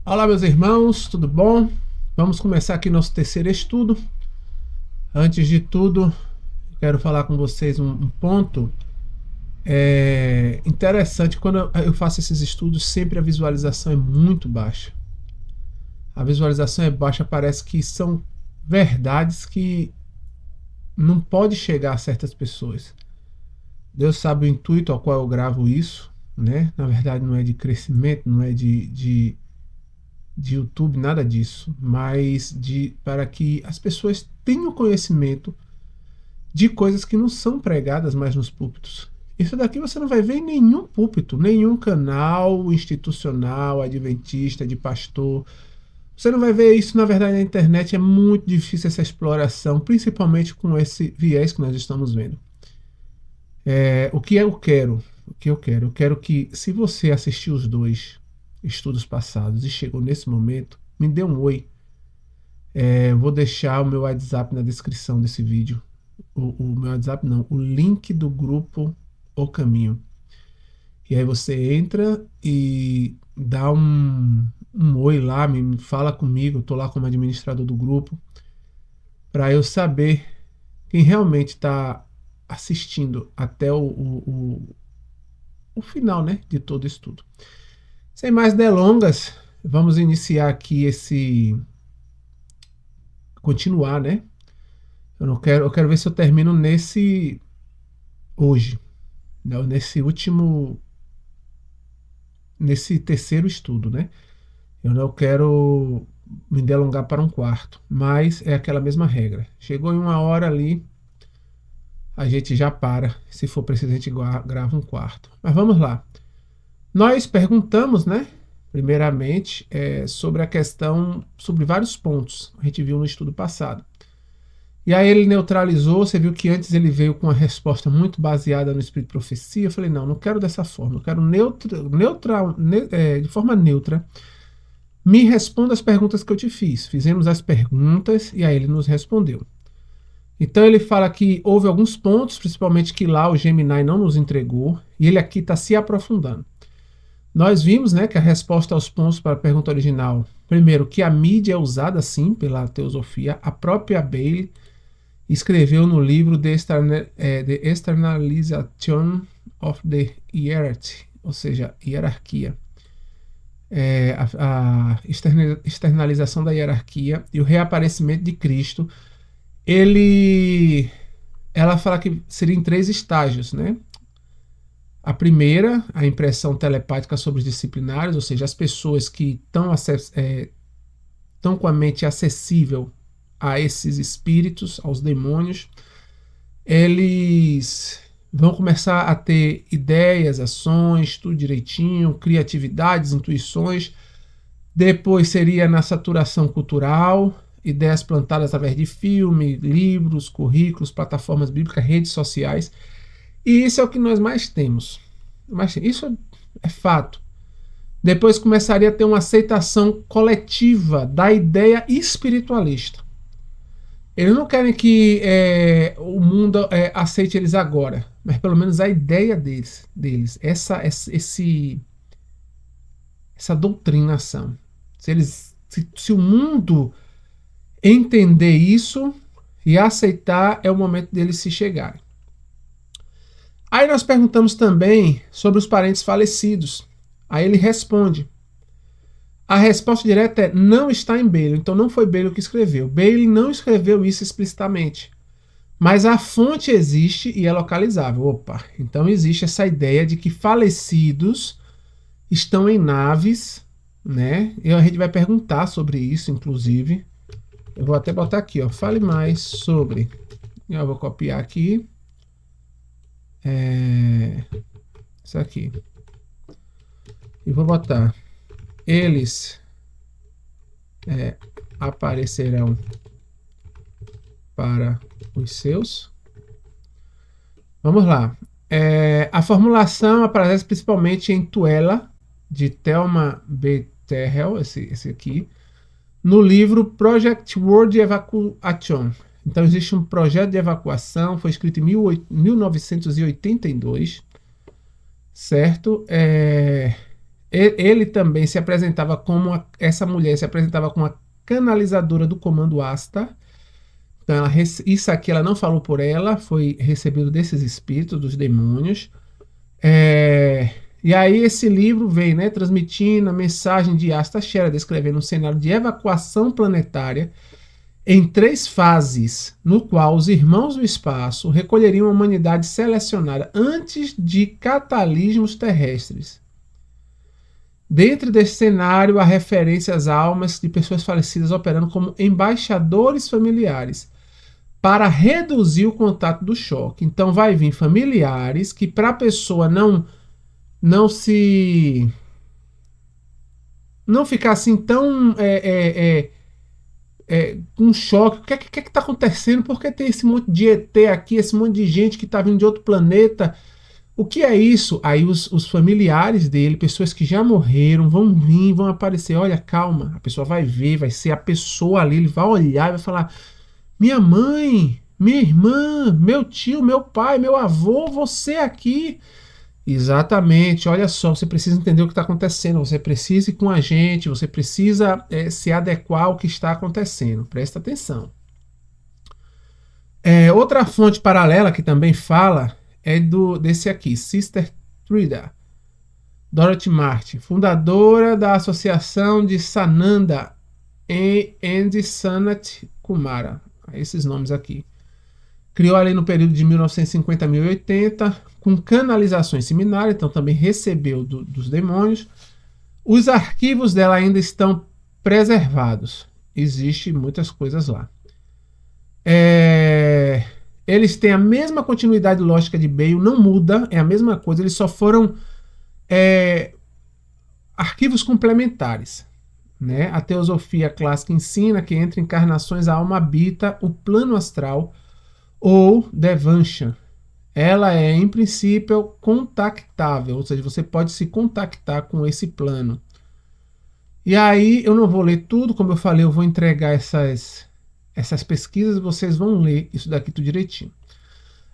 Olá, meus irmãos, tudo bom? Vamos começar aqui nosso terceiro estudo. Antes de tudo, quero falar com vocês um ponto interessante. Quando eu faço esses estudos, sempre a visualização é muito baixa. A visualização é baixa, parece que são verdades que não pode chegar a certas pessoas. Deus sabe o intuito ao qual eu gravo isso, né? Na verdade, não é de crescimento, não é de YouTube, nada disso, mas para que as pessoas tenham conhecimento de coisas que não são pregadas mais nos púlpitos. Isso daqui você não vai ver em nenhum púlpito, nenhum canal institucional, adventista, de pastor. Você não vai ver isso, na verdade, na internet. É muito difícil essa exploração, principalmente com esse viés que nós estamos vendo. O que eu quero? O que eu quero? Eu quero que, se você assistiu os dois estudos passados e chegou nesse momento, me dê um oi. Vou deixar o meu WhatsApp na descrição desse vídeo. O meu WhatsApp não, o link do grupo O Caminho. E aí você entra e dá um oi lá, me fala comigo, eu tô lá como administrador do grupo, para eu saber quem realmente está assistindo até o final, né, de todo o estudo. Sem mais delongas, vamos iniciar aqui continuar, né? Eu quero ver se eu termino hoje, né? Nesse terceiro estudo, né? Eu não quero me delongar para um quarto, mas é aquela mesma regra. Chegou em uma hora ali, a gente já para. Se for preciso, a gente grava um quarto. Mas vamos lá. Nós perguntamos, né? Primeiramente, sobre a questão, sobre vários pontos. A gente viu no estudo passado. E aí ele neutralizou, você viu que antes ele veio com uma resposta muito baseada no espírito de profecia. Eu falei, não quero dessa forma, eu quero de forma neutra. Me responda as perguntas que eu te fiz. Fizemos as perguntas e aí ele nos respondeu. Então ele fala que houve alguns pontos, principalmente que lá o Gemini não nos entregou, e ele aqui está se aprofundando. Nós vimos, né, que a resposta aos pontos para a pergunta original, primeiro, que a mídia é usada sim pela teosofia, a própria Bailey escreveu no livro The Externalization of the Hierarchy, ou seja, hierarquia. A externalização da hierarquia e o reaparecimento de Cristo. Ela fala que seria em 3 estágios, né? A primeira, a impressão telepática sobre os disciplinares, ou seja, as pessoas que estão com a mente acessível a esses espíritos, aos demônios, eles vão começar a ter ideias, ações, tudo direitinho, criatividades, intuições. Depois seria na saturação cultural, ideias plantadas através de filme, livros, currículos, plataformas bíblicas, redes sociais. E isso é o que nós mais temos. Mas isso é fato. Depois começaria a ter uma aceitação coletiva da ideia espiritualista. Eles não querem que o mundo aceite eles agora, mas pelo menos a ideia deles essa doutrinação. Se o mundo entender isso e aceitar, é o momento deles se chegarem. Aí nós perguntamos também sobre os parentes falecidos. Aí ele responde. A resposta direta é não está em Bailey, então não foi Bailey que escreveu. Bailey não escreveu isso explicitamente. Mas a fonte existe e é localizável. Opa, então existe essa ideia de que falecidos estão em naves, né? E a gente vai perguntar sobre isso, inclusive. Eu vou até botar aqui, ó. Fale mais sobre. Eu vou copiar aqui. Isso aqui. E vou botar. Eles aparecerão para os seus. Vamos lá. A formulação aparece principalmente em Tuela, de Thelma B. Terrell, esse aqui, no livro Project World Evacuation. Então existe um projeto de evacuação, foi escrito em 1982, certo? Ele também se apresentava como essa mulher se apresentava como a canalizadora do comando Asta. Então, isso aqui ela não falou por ela, foi recebido desses espíritos, dos demônios. E aí esse livro vem, né, transmitindo a mensagem de Asta Shera, descrevendo um cenário de evacuação planetária em 3 fases, no qual os irmãos do espaço recolheriam a humanidade selecionada antes de cataclismos terrestres. Dentro desse cenário, há referência às almas de pessoas falecidas operando como embaixadores familiares para reduzir o contato do choque. Então vai vir familiares que, para a pessoa não ficar assim tão com choque, o que está acontecendo? Por que tem esse monte de ET aqui, esse monte de gente que está vindo de outro planeta? O que é isso? Aí os familiares dele, pessoas que já morreram, vão vir, vão aparecer. Olha, calma, a pessoa vai ver, vai ser a pessoa ali, ele vai olhar e vai falar: minha mãe, minha irmã, meu tio, meu pai, meu avô, você aqui. Exatamente, olha só, você precisa entender o que está acontecendo, você precisa ir com a gente, você precisa se adequar ao que está acontecendo, presta atenção. Outra fonte paralela que também fala é desse aqui, Sister Trida, Dorothy Martin, fundadora da Associação de Sananda and Sanat Kumara, esses nomes aqui. Criou ali no período de 1950 a 1080, com canalizações similares, então também recebeu dos demônios. Os arquivos dela ainda estão preservados. Existem muitas coisas lá. Eles têm a mesma continuidade lógica de Bale, não muda, é a mesma coisa, eles só foram arquivos complementares. Né? A teosofia clássica ensina que entre encarnações a alma habita o plano astral ou Devansha. Ela é, em princípio, contactável, ou seja, você pode se contactar com esse plano. E aí, eu não vou ler tudo, como eu falei, eu vou entregar essas pesquisas, vocês vão ler isso daqui tudo direitinho.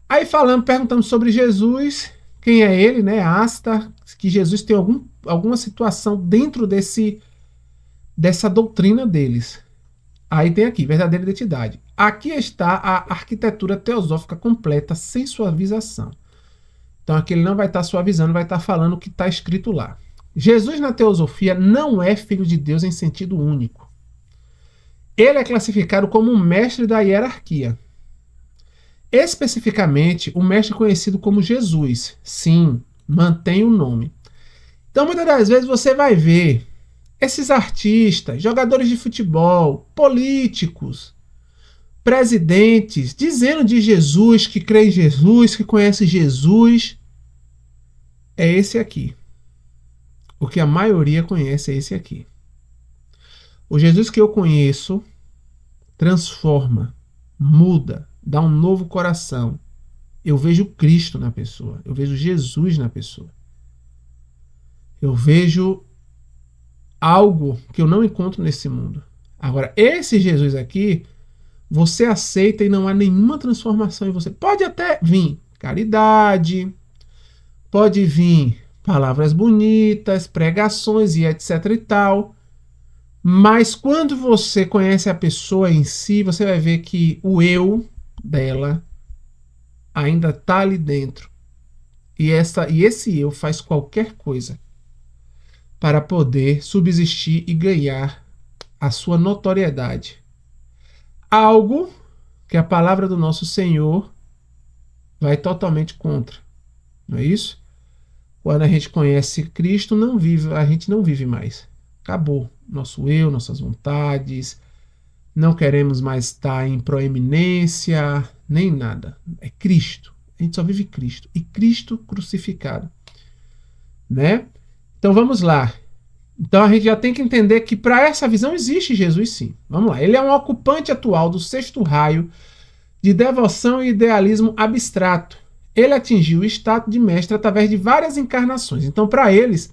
Aí perguntando sobre Jesus, quem é ele, né? Asta, que Jesus tem alguma situação dentro dessa doutrina deles. Aí tem aqui, verdadeira identidade. Aqui está a arquitetura teosófica completa, sem suavização. Então aqui ele não vai estar suavizando, vai estar falando o que está escrito lá. Jesus na teosofia não é filho de Deus em sentido único. Ele é classificado como um mestre da hierarquia. Especificamente, o mestre conhecido como Jesus. Sim, mantém o nome. Então muitas das vezes você vai ver esses artistas, jogadores de futebol, políticos, presidentes, dizendo de Jesus, que crê em Jesus, que conhece Jesus. É esse aqui. O que a maioria conhece é esse aqui. O Jesus que eu conheço transforma, muda, dá um novo coração. Eu vejo Cristo na pessoa, eu vejo Jesus na pessoa. Eu vejo algo que eu não encontro nesse mundo. Agora, esse Jesus aqui, você aceita e não há nenhuma transformação em você. Pode até vir caridade, pode vir palavras bonitas, pregações e etc e tal, mas quando você conhece a pessoa em si, você vai ver que o eu dela ainda está ali dentro. E esse eu faz qualquer coisa para poder subsistir e ganhar a sua notoriedade. Algo que a palavra do nosso Senhor vai totalmente contra. Não é isso? Quando a gente conhece Cristo, a gente não vive mais. Acabou. Nosso eu, nossas vontades. Não queremos mais estar em proeminência, nem nada. É Cristo. A gente só vive Cristo. E Cristo crucificado. Né? Então vamos lá. Então a gente já tem que entender que para essa visão existe Jesus sim. Vamos lá. Ele é um ocupante atual do 6º raio de devoção e idealismo abstrato. Ele atingiu o status de mestre através de várias encarnações. Então para eles,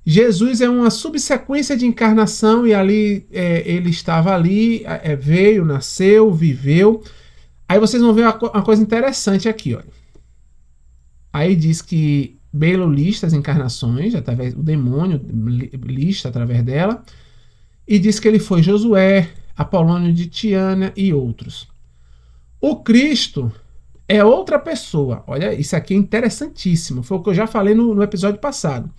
Jesus é uma subsequência de encarnação e ali ele estava ali, veio, nasceu, viveu. Aí vocês vão ver uma coisa interessante aqui. Olha. Aí diz que Belo lista as encarnações, através o demônio lista através dela, e diz que ele foi Josué, Apolônio de Tiana e outros. O Cristo é outra pessoa. Olha, isso aqui é interessantíssimo. Foi o que eu já falei no episódio passado.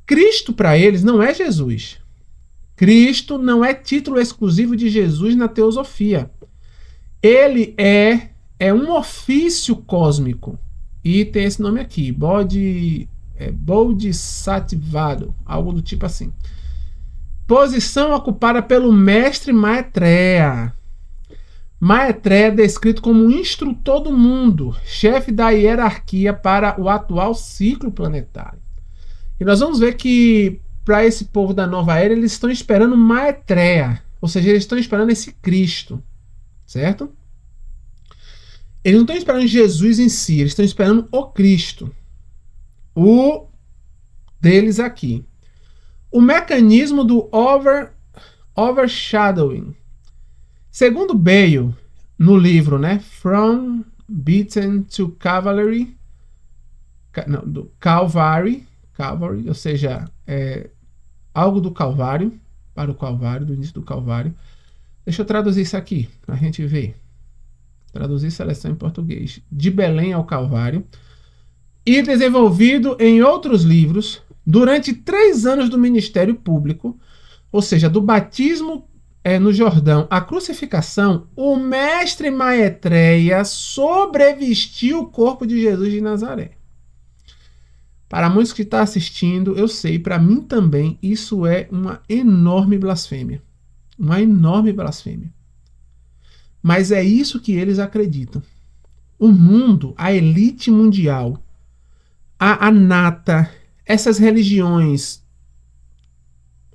Cristo para eles não é Jesus. Cristo não é título exclusivo de Jesus na teosofia. Ele é um ofício cósmico. E tem esse nome aqui, Bodhisattvado, algo do tipo assim. Posição ocupada pelo mestre Maitreya. Maitreya é descrito como um instrutor do mundo, chefe da hierarquia para o atual ciclo planetário. E nós vamos ver que para esse povo da nova era, eles estão esperando Maitreya, ou seja, eles estão esperando esse Cristo, certo? Eles não estão esperando Jesus em si, eles estão esperando o Cristo, o deles aqui. O mecanismo do overshadowing. Segundo Bale, no livro, né, From Beaten to Calvary, do Calvary, ou seja, algo do Calvário, para o Calvário, do início do Calvário. Deixa eu traduzir isso aqui, para a gente ver. Traduzir seleção em português. De Belém ao Calvário. E desenvolvido em outros livros durante 3 anos do ministério público, ou seja, do batismo no Jordão à crucificação, o mestre Maitreya sobrevestiu o corpo de Jesus de Nazaré. Para muitos que estão assistindo, eu sei, para mim também, isso é uma enorme blasfêmia. Uma enorme blasfêmia. Mas é isso que eles acreditam. O mundo, a elite mundial, a nata, essas religiões,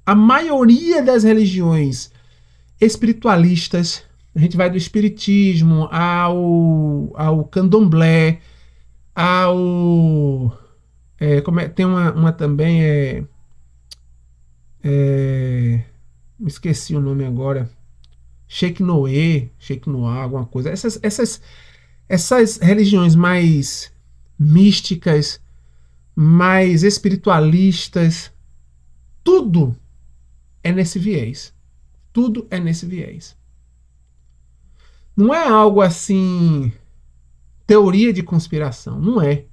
a maioria das religiões espiritualistas, a gente vai do espiritismo ao candomblé, tem uma também, me esqueci o nome agora, Sheikh Noé, alguma coisa. Essas religiões mais místicas, mais espiritualistas, tudo é nesse viés. Tudo é nesse viés. Não é algo assim, teoria de conspiração, não é.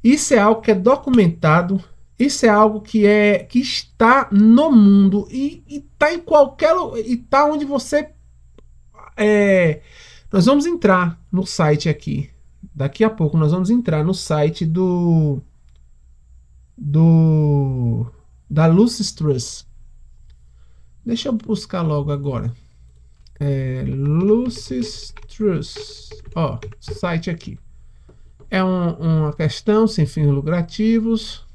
Isso é algo que é documentado, isso é algo que está no mundo e está em qualquer lugar, e está onde você nós vamos entrar no site aqui. Daqui a pouco nós vamos entrar no site da Lucis Trust. Deixa eu buscar logo agora. Lucis Trust. Ó, site aqui. É uma questão sem fins lucrativos.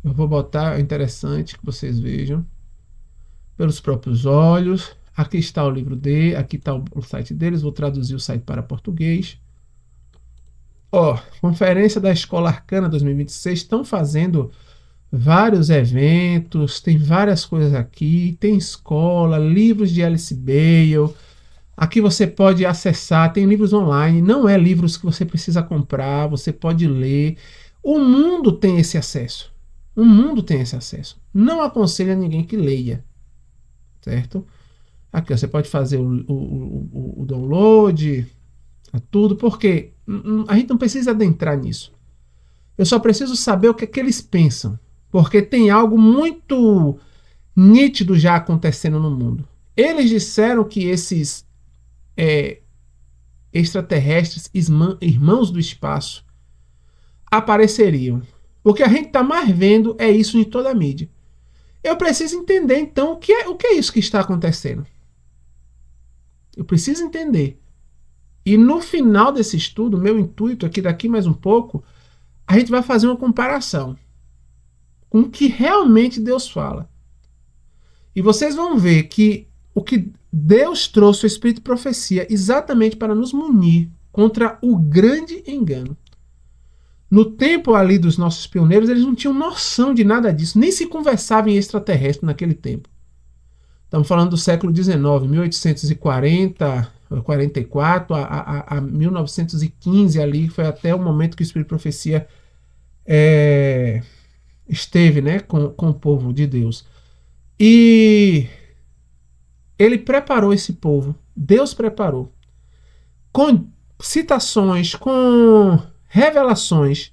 Eu vou botar, é interessante que vocês vejam. Pelos próprios olhos. Aqui está o livro dele, aqui está o site deles. Vou traduzir o site para português. Ó, Conferência da Escola Arcana 2026. Estão fazendo vários eventos, tem várias coisas aqui. Tem escola, livros de Alice Bale. Aqui você pode acessar, tem livros online. Não é livros que você precisa comprar, você pode ler. O mundo tem esse acesso. O mundo tem esse acesso. Não aconselho a ninguém que leia. Certo? Aqui você pode fazer o download, tudo, porque a gente não precisa adentrar nisso. Eu só preciso saber o que é que eles pensam, porque tem algo muito nítido já acontecendo no mundo. Eles disseram que esses extraterrestres, irmãos do espaço, apareceriam. O que a gente está mais vendo é isso em toda a mídia. Eu preciso entender, então, o que é isso que está acontecendo. Eu preciso entender. E no final desse estudo, meu intuito aqui, daqui mais um pouco, a gente vai fazer uma comparação com o que realmente Deus fala. E vocês vão ver que o que Deus trouxe o Espírito de Profecia exatamente para nos munir contra o grande engano. No tempo ali dos nossos pioneiros, eles não tinham noção de nada disso, nem se conversava em extraterrestre naquele tempo. Estamos falando do século XIX, 1840, 44 a 1915 ali, foi até o momento que o Espírito de Profecia esteve, né, com o povo de Deus. E ele preparou esse povo, Deus preparou, com citações, com revelações,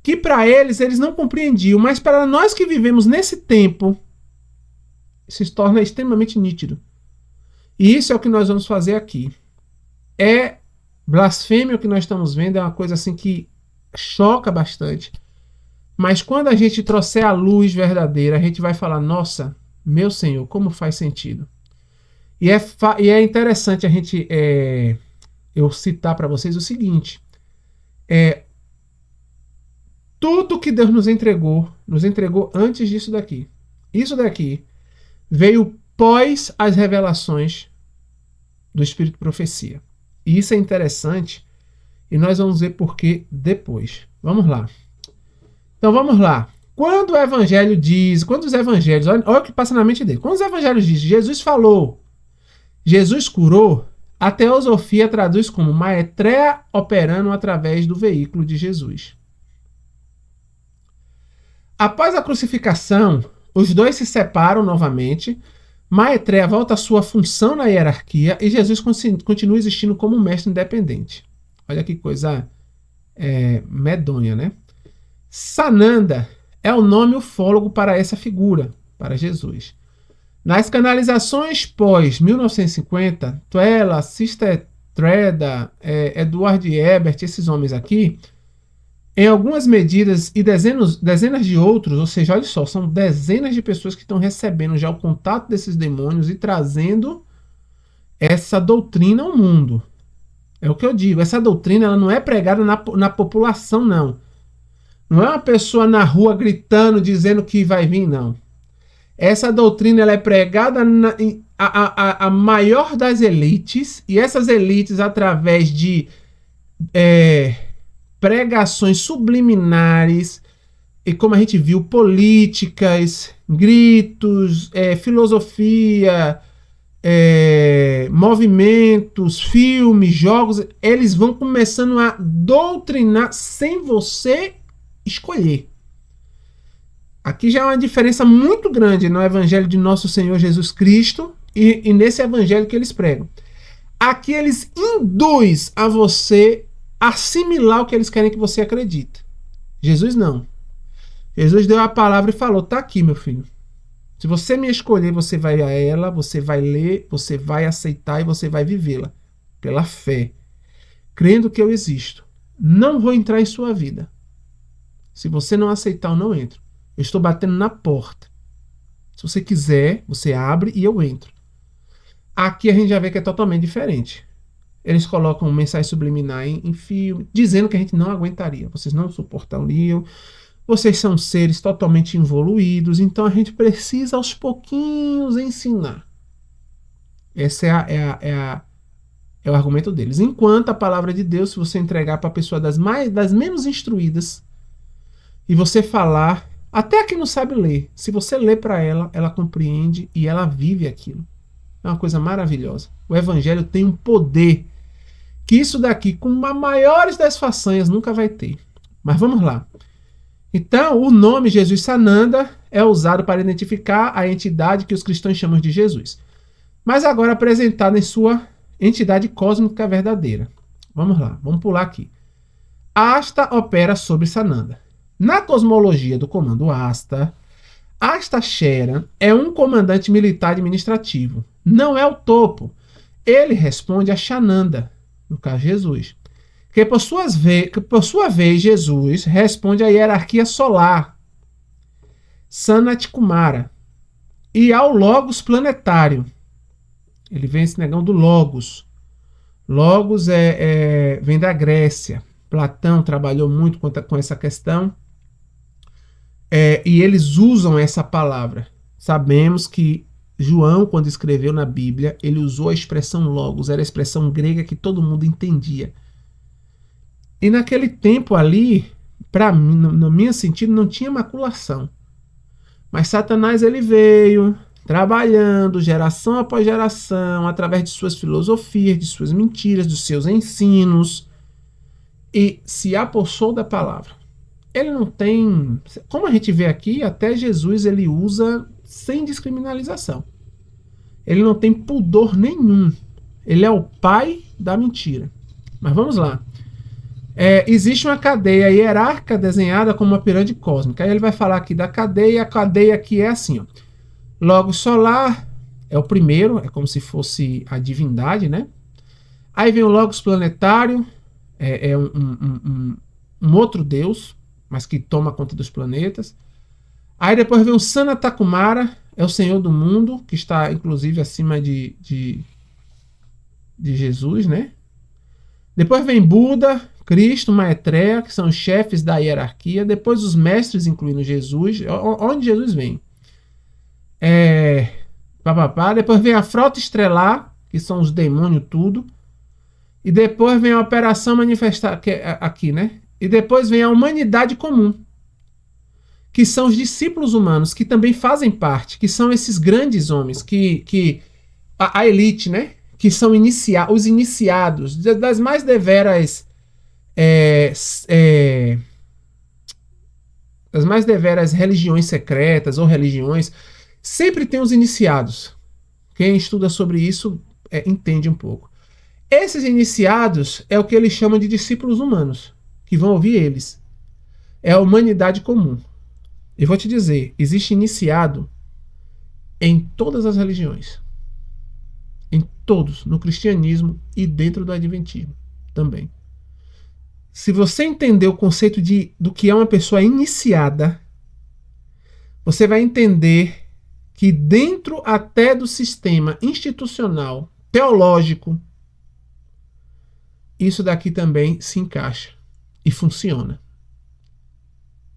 que para eles não compreendiam, mas para nós que vivemos nesse tempo, se torna extremamente nítido. E isso é o que nós vamos fazer aqui. É blasfêmia o que nós estamos vendo, é uma coisa assim que choca bastante. Mas quando a gente trouxer a luz verdadeira, a gente vai falar, nossa, meu Senhor, como faz sentido. E é interessante a gente eu citar para vocês o seguinte, tudo que Deus nos entregou antes disso daqui. Isso daqui veio pós as revelações do Espírito de Profecia. E isso é interessante e nós vamos ver por que depois. Vamos lá. Então vamos lá. Quando o Evangelho diz, quando os Evangelhos, olha o que passa na mente dele. Quando os Evangelhos dizem, Jesus falou, Jesus curou, a teosofia traduz como Maitreya operando através do veículo de Jesus. Após a crucificação, os dois se separam novamente, Maitreya volta à sua função na hierarquia e Jesus continua existindo como um mestre independente. Olha que coisa medonha, né? Sananda é o nome ufólogo para essa figura, para Jesus. Nas canalizações pós-1950, Tuela, Sister Treda, Edward Ebert, esses homens aqui, em algumas medidas e dezenas de outros, ou seja, olha só, são dezenas de pessoas que estão recebendo já o contato desses demônios e trazendo essa doutrina ao mundo. É o que eu digo, essa doutrina ela não é pregada na população, não. Não é uma pessoa na rua gritando, dizendo que vai vir, não. Essa doutrina ela é pregada a maior das elites, e essas elites, através de pregações subliminares, e como a gente viu, políticas, gritos, filosofia, movimentos, filmes, jogos, eles vão começando a doutrinar sem você escolher. Aqui já é uma diferença muito grande no evangelho de nosso Senhor Jesus Cristo e nesse evangelho que eles pregam. Aqui eles induzem a você assimilar o que eles querem que você acredite. Jesus não. Jesus deu a palavra e falou, tá aqui, meu filho. Se você me escolher, você vai a ela, você vai ler, você vai aceitar e você vai vivê-la. Pela fé. Crendo que eu existo. Não vou entrar em sua vida. Se você não aceitar, eu não entro. Eu estou batendo na porta. Se você quiser, você abre e eu entro. Aqui a gente já vê que é totalmente diferente. Eles colocam mensagem subliminar em filme, dizendo que a gente não aguentaria. Vocês não suportariam. Vocês são seres totalmente evoluídos. Então a gente precisa aos pouquinhos ensinar. Esse é o argumento deles. Enquanto a palavra de Deus, se você entregar para a pessoa das menos instruídas e você falar, até a que não sabe ler, se você lê para ela, ela compreende e ela vive aquilo. É uma coisa maravilhosa. O evangelho tem um poder que isso daqui, com as maiores das façanhas, nunca vai ter. Mas vamos lá. Então, o nome Jesus Sananda é usado para identificar a entidade que os cristãos chamam de Jesus. Mas agora apresentado em sua entidade cósmica verdadeira. Vamos lá, vamos pular aqui. Asta opera sobre Sananda. Na cosmologia do comando Asta, Asta Shera é um comandante militar administrativo. Não é o topo. Ele responde a Shananda, no caso Jesus. Que por sua vez, Jesus responde à hierarquia solar, Sanat Kumara, e ao Logos planetário. Ele vem esse negão do Logos. Logos vem da Grécia. Platão trabalhou muito com essa questão. E eles usam essa palavra. Sabemos que João, quando escreveu na Bíblia, ele usou a expressão logos, era a expressão grega que todo mundo entendia. E naquele tempo ali, para mim, no meu sentido, não tinha maculação. Mas Satanás ele veio, trabalhando geração após geração, através de suas filosofias, de suas mentiras, dos seus ensinos, e se apossou da palavra. Ele não tem... Como a gente vê aqui, até Jesus ele usa sem descriminalização. Ele não tem pudor nenhum. Ele é o pai da mentira. Mas vamos lá. Existe uma cadeia hierárquica desenhada como uma pirâmide cósmica. Aí ele vai falar aqui da cadeia, e a cadeia aqui é assim, ó. Logos solar é o primeiro, é como se fosse a divindade, né? Aí vem o Logos planetário, um outro deus, mas que toma conta dos planetas. Aí depois vem o Sanatakumara, é o Senhor do mundo, que está inclusive acima de Jesus, né? Depois vem Buda, Cristo, Maitreya, que são os chefes da hierarquia. Depois os mestres, incluindo Jesus. Onde Jesus vem? Depois vem a frota estrelar, que são os demônios tudo. E depois vem a operação manifestar, que é aqui, né? E depois vem a humanidade comum, que são os discípulos humanos, que também fazem parte, que são esses grandes homens, a elite, né? Que são os iniciados, das mais deveras as mais deveras religiões secretas ou religiões, sempre tem os iniciados. Quem estuda sobre isso entende um pouco. Esses iniciados é o que eles chamam de discípulos humanos, que vão ouvir eles. É a humanidade comum. E vou te dizer, existe iniciado em todas as religiões. Em todos, no cristianismo e dentro do adventismo também. Se você entender o conceito do que é uma pessoa iniciada, você vai entender que dentro até do sistema institucional, teológico, isso daqui também se encaixa e funciona.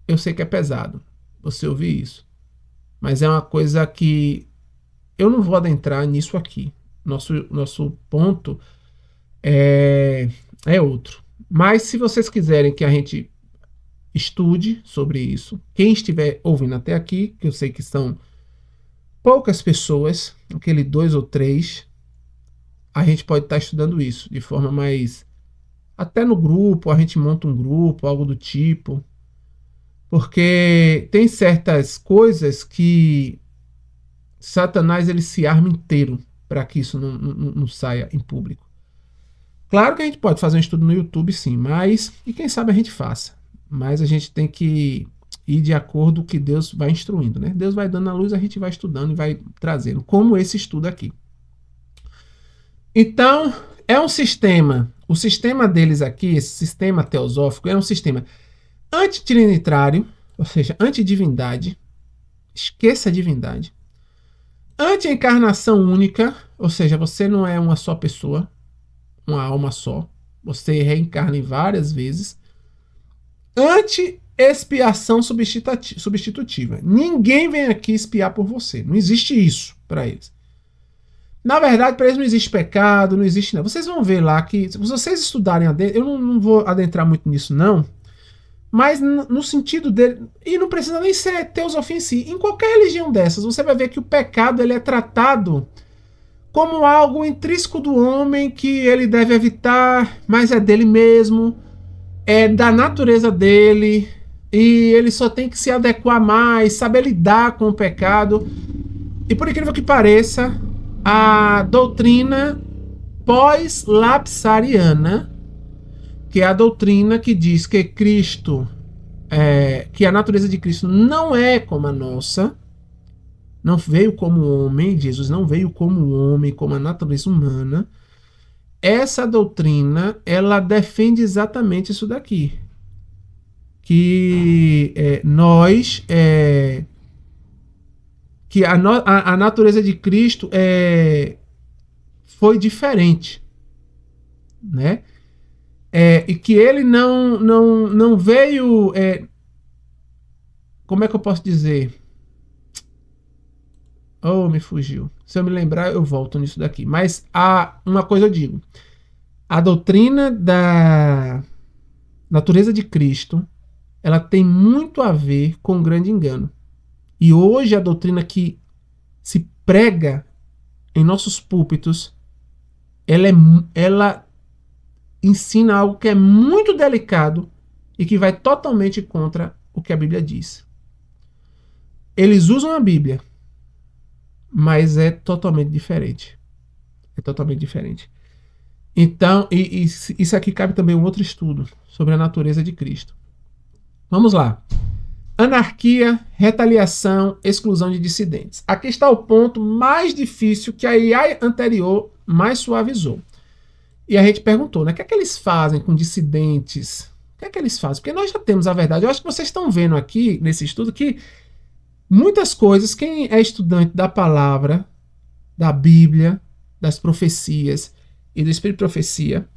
Eu sei que é pesado você ouvir isso, mas é uma coisa que eu não vou adentrar nisso aqui. Nosso ponto é outro. Mas se vocês quiserem que a gente estude sobre isso, quem estiver ouvindo até aqui, que eu sei que são poucas pessoas, aquele 2 ou 3, a gente pode estar estudando isso de forma mais... Até no grupo, a gente monta um grupo, algo do tipo. Porque tem certas coisas que Satanás ele se arma inteiro para que isso não saia em público. Claro que a gente pode fazer um estudo no YouTube, sim, mas... E quem sabe a gente faça. Mas a gente tem que ir de acordo com o que Deus vai instruindo, né? Deus vai dando a luz, a gente vai estudando e vai trazendo. Como esse estudo aqui. Então, é um sistema... O sistema deles aqui, esse sistema teosófico, é um sistema antitrinitário, ou seja, antidivindade. Esqueça a divindade. Anti-encarnação única, ou seja, você não é uma só pessoa, uma alma só. Você reencarna em várias vezes. Anti-expiação substitutiva. Ninguém vem aqui espiar por você. Não existe isso para eles. Na verdade, para eles não existe pecado, não existe nada. Vocês vão ver lá que, se vocês estudarem, eu não vou adentrar muito nisso não, mas no sentido dele, e não precisa nem ser teosofia em si, em qualquer religião dessas, você vai ver que o pecado ele é tratado como algo intrínseco do homem que ele deve evitar, mas é dele mesmo, é da natureza dele, e ele só tem que se adequar mais, saber lidar com o pecado. E por incrível que pareça, a doutrina pós-lapsariana, que é a doutrina que diz que Cristo, que a natureza de Cristo não é como a nossa, não veio como homem, Jesus não veio como homem, como a natureza humana. Essa doutrina, ela defende exatamente isso daqui. Que que a natureza de Cristo foi diferente, né? E que ele não veio... como é que eu posso dizer? Oh, me fugiu. Se eu me lembrar, eu volto nisso daqui. Mas uma coisa eu digo. A doutrina da natureza de Cristo, ela tem muito a ver com o grande engano. E hoje a doutrina que se prega em nossos púlpitos, ela ensina algo que é muito delicado e que vai totalmente contra o que a Bíblia diz. Eles usam a Bíblia, mas é totalmente diferente. É totalmente diferente. Então, isso aqui cabe também um outro estudo sobre a natureza de Cristo. Vamos lá. Anarquia, retaliação, exclusão de dissidentes. Aqui está o ponto mais difícil que a IA anterior mais suavizou. E a gente perguntou, né? O que é que eles fazem com dissidentes? O que é que eles fazem? Porque nós já temos a verdade. Eu acho que vocês estão vendo aqui, nesse estudo, que muitas coisas, quem é estudante da palavra, da Bíblia, das profecias e do Espírito de Profecia,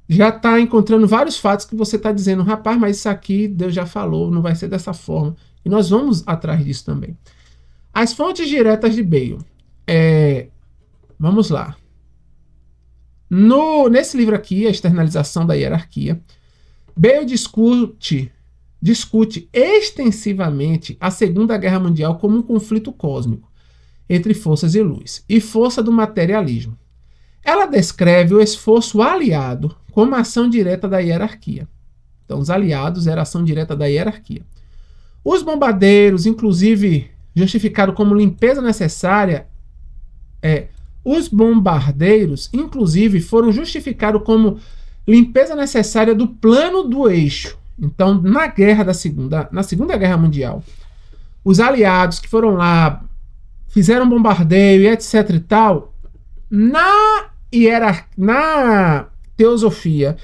já está encontrando vários fatos que você está dizendo, rapaz, mas isso aqui Deus já falou, não vai ser dessa forma. E nós vamos atrás disso também. As fontes diretas de Bale. Vamos lá. Nesse livro aqui, A Externalização da Hierarquia, Bale discute extensivamente a Segunda Guerra Mundial como um conflito cósmico entre forças e luz e força do materialismo. Ela descreve o esforço aliado como ação direta da hierarquia. Então, os aliados eram ação direta da hierarquia. Os bombardeiros, inclusive, justificado como limpeza necessária, os bombardeiros, inclusive, foram justificados como limpeza necessária do plano do eixo. Então, na Segunda Guerra Mundial, os aliados que foram lá, fizeram bombardeio e etc e tal, na teosofia,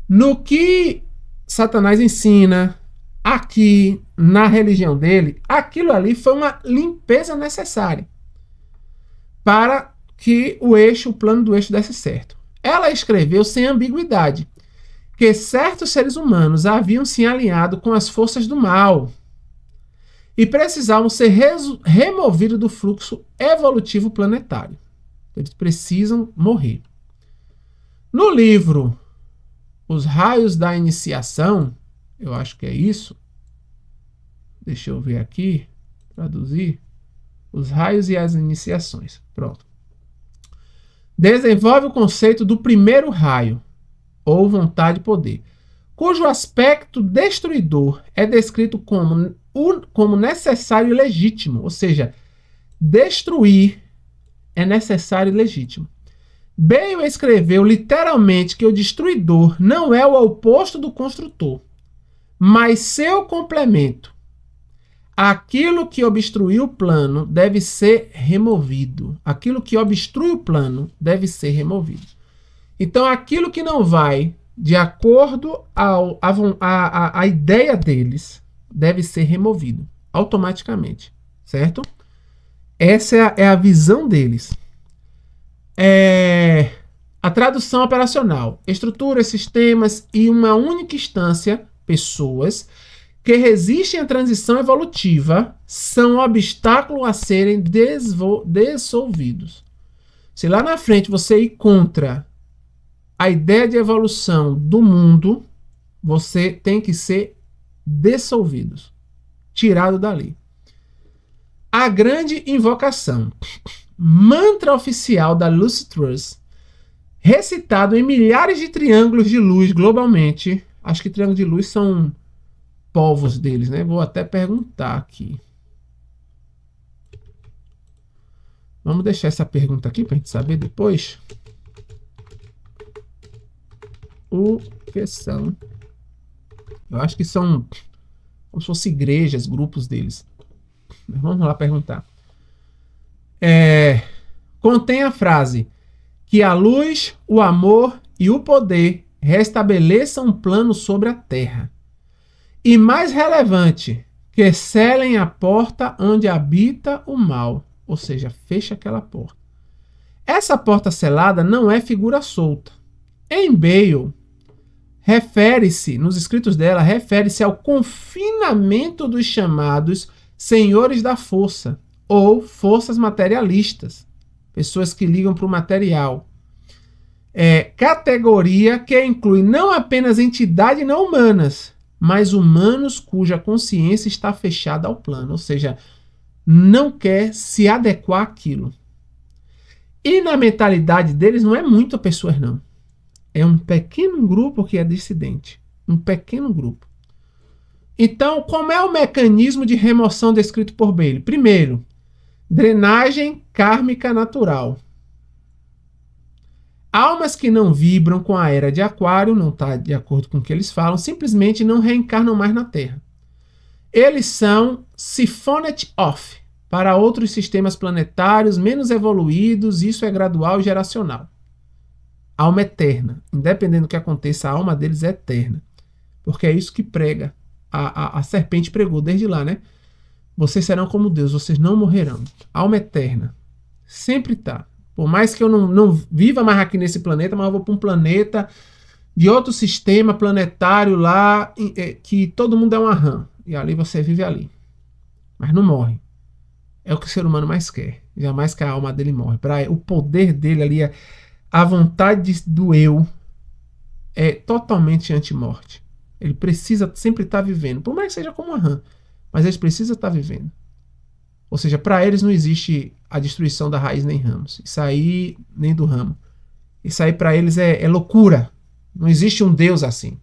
no que Satanás ensina aqui na religião dele, aquilo ali foi uma limpeza necessária para que o plano do eixo desse certo. Ela escreveu sem ambiguidade que certos seres humanos haviam se alinhado com as forças do mal e precisavam ser removidos do fluxo evolutivo planetário. Eles precisam morrer. No livro Os Raios da Iniciação, eu acho que é isso. Deixa eu ver aqui, traduzir. Os Raios e as Iniciações. Pronto. Desenvolve o conceito do primeiro raio, ou vontade e poder, cujo aspecto destruidor é descrito como necessário e legítimo, ou seja, destruir é necessário e legítimo. Bale escreveu literalmente que o destruidor não é o oposto do construtor, mas seu complemento. Aquilo que obstruiu o plano deve ser removido. Aquilo que obstrui o plano deve ser removido. Então, aquilo que não vai de acordo à ideia deles deve ser removido automaticamente, certo? Essa é a visão deles. A tradução operacional: estruturas, sistemas e uma única instância, pessoas, que resistem à transição evolutiva são obstáculo a serem dissolvidos. Se lá na frente você ir contra a ideia de evolução do mundo, você tem que ser dissolvido, tirado dali. A grande invocação, mantra oficial da Lucis Trust, recitado em milhares de triângulos de luz globalmente. Acho que triângulos de luz são povos deles, né? Vou até perguntar aqui. Vamos deixar essa pergunta aqui para a gente saber depois. O que são? Eu acho que são como se fossem igrejas, grupos deles. Vamos lá perguntar. Contém a frase que a luz, o amor e o poder restabeleçam um plano sobre a terra. E mais relevante, que selem a porta onde habita o mal, ou seja, fecha aquela porta. Essa porta selada não é figura solta. Em Bale, nos escritos dela, refere-se ao confinamento dos chamados senhores da força, ou forças materialistas, pessoas que ligam para o material. Categoria que inclui não apenas entidades não humanas, mas humanos cuja consciência está fechada ao plano. Ou seja, não quer se adequar àquilo. E na mentalidade deles não é muita pessoas, não. É um pequeno grupo que é dissidente. Um pequeno grupo. Então, como é o mecanismo de remoção descrito por Bailey? Primeiro, drenagem kármica natural. Almas que não vibram com a era de Aquário, não está de acordo com o que eles falam, simplesmente não reencarnam mais na Terra. Eles são siphoned off para outros sistemas planetários menos evoluídos, isso é gradual e geracional. Alma eterna. Independente do que aconteça, a alma deles é eterna. Porque é isso que prega. A serpente pregou desde lá, né? Vocês serão como Deus, vocês não morrerão. Alma eterna. Sempre tá. Por mais que eu não viva mais aqui nesse planeta, mas eu vou para um planeta de outro sistema planetário lá, que todo mundo é uma rã. E ali você vive ali. Mas não morre. É o que o ser humano mais quer. Jamais que a alma dele morre. O poder dele ali, a vontade do eu é totalmente anti-morte. Ele precisa sempre estar vivendo. Por mais que seja como uma rã. Mas eles precisam estar vivendo. Ou seja, para eles não existe a destruição da raiz nem ramos. Isso aí, nem do ramo. Isso aí para eles é loucura. Não existe um Deus assim.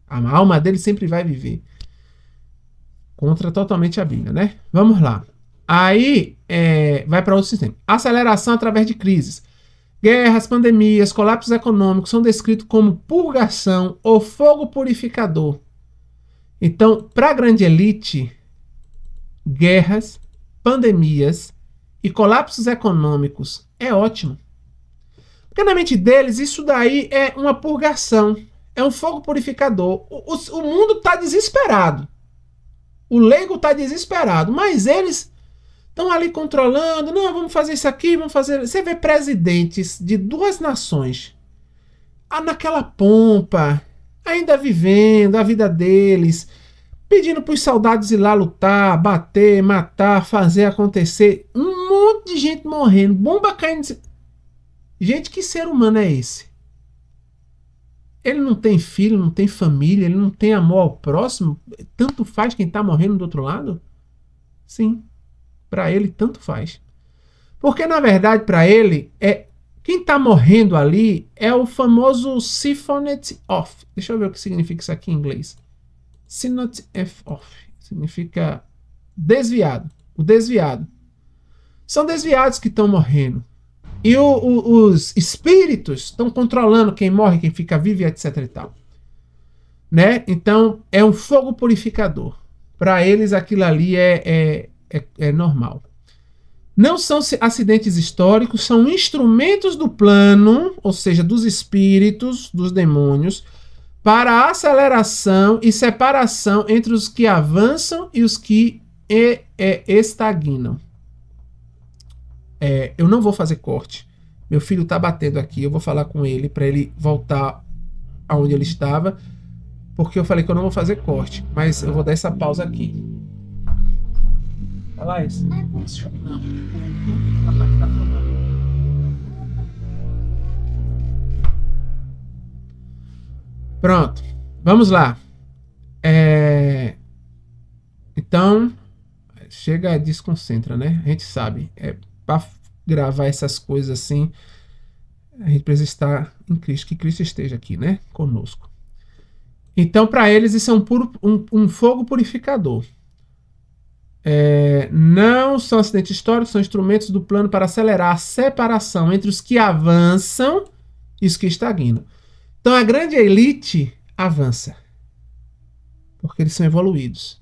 A alma dele sempre vai viver. Contra totalmente a Bíblia, né? Vamos lá. Aí vai para outro sistema. Aceleração através de crises. Guerras, pandemias, colapsos econômicos são descritos como purgação ou fogo purificador. Então, para a grande elite, guerras, pandemias e colapsos econômicos é ótimo. Porque na mente deles, isso daí é uma purgação. É um fogo purificador. O mundo está desesperado. O leigo está desesperado. Mas eles estão ali controlando. Não, vamos fazer isso aqui, vamos fazer... Você vê presidentes de duas nações naquela pompa, ainda vivendo a vida deles, pedindo para os soldados ir lá lutar, bater, matar, fazer acontecer. Um monte de gente morrendo, bomba caindo. Gente, que ser humano é esse? Ele não tem filho, não tem família, ele não tem amor ao próximo? Tanto faz quem está morrendo do outro lado? Sim, para ele tanto faz. Porque na verdade para ele quem está morrendo ali é o famoso siphoned off. Deixa eu ver o que significa isso aqui em inglês. Siphoned off significa desviado. O desviado. São desviados que estão morrendo. E os espíritos estão controlando quem morre, quem fica vivo, etc e tal. Né? Então, é um fogo purificador. Para eles, aquilo ali é normal. Não são acidentes históricos, são instrumentos do plano, ou seja, dos espíritos, dos demônios, para a aceleração e separação entre os que avançam e os que estagnam. Eu não vou fazer corte. Meu filho está batendo aqui. Eu vou falar com ele para ele voltar aonde ele estava, porque eu falei que eu não vou fazer corte, mas eu vou dar essa pausa aqui. Fala isso. Não. Pronto. Vamos lá. Então, chega, desconcentra, né? A gente sabe. Para gravar essas coisas assim, a gente precisa estar em Cristo, que Cristo esteja aqui, né? Conosco. Então, para eles, isso é um fogo purificador. Não são acidentes históricos, são instrumentos do plano para acelerar a separação entre os que avançam e os que estagnam. Então, a grande elite avança, porque eles são evoluídos.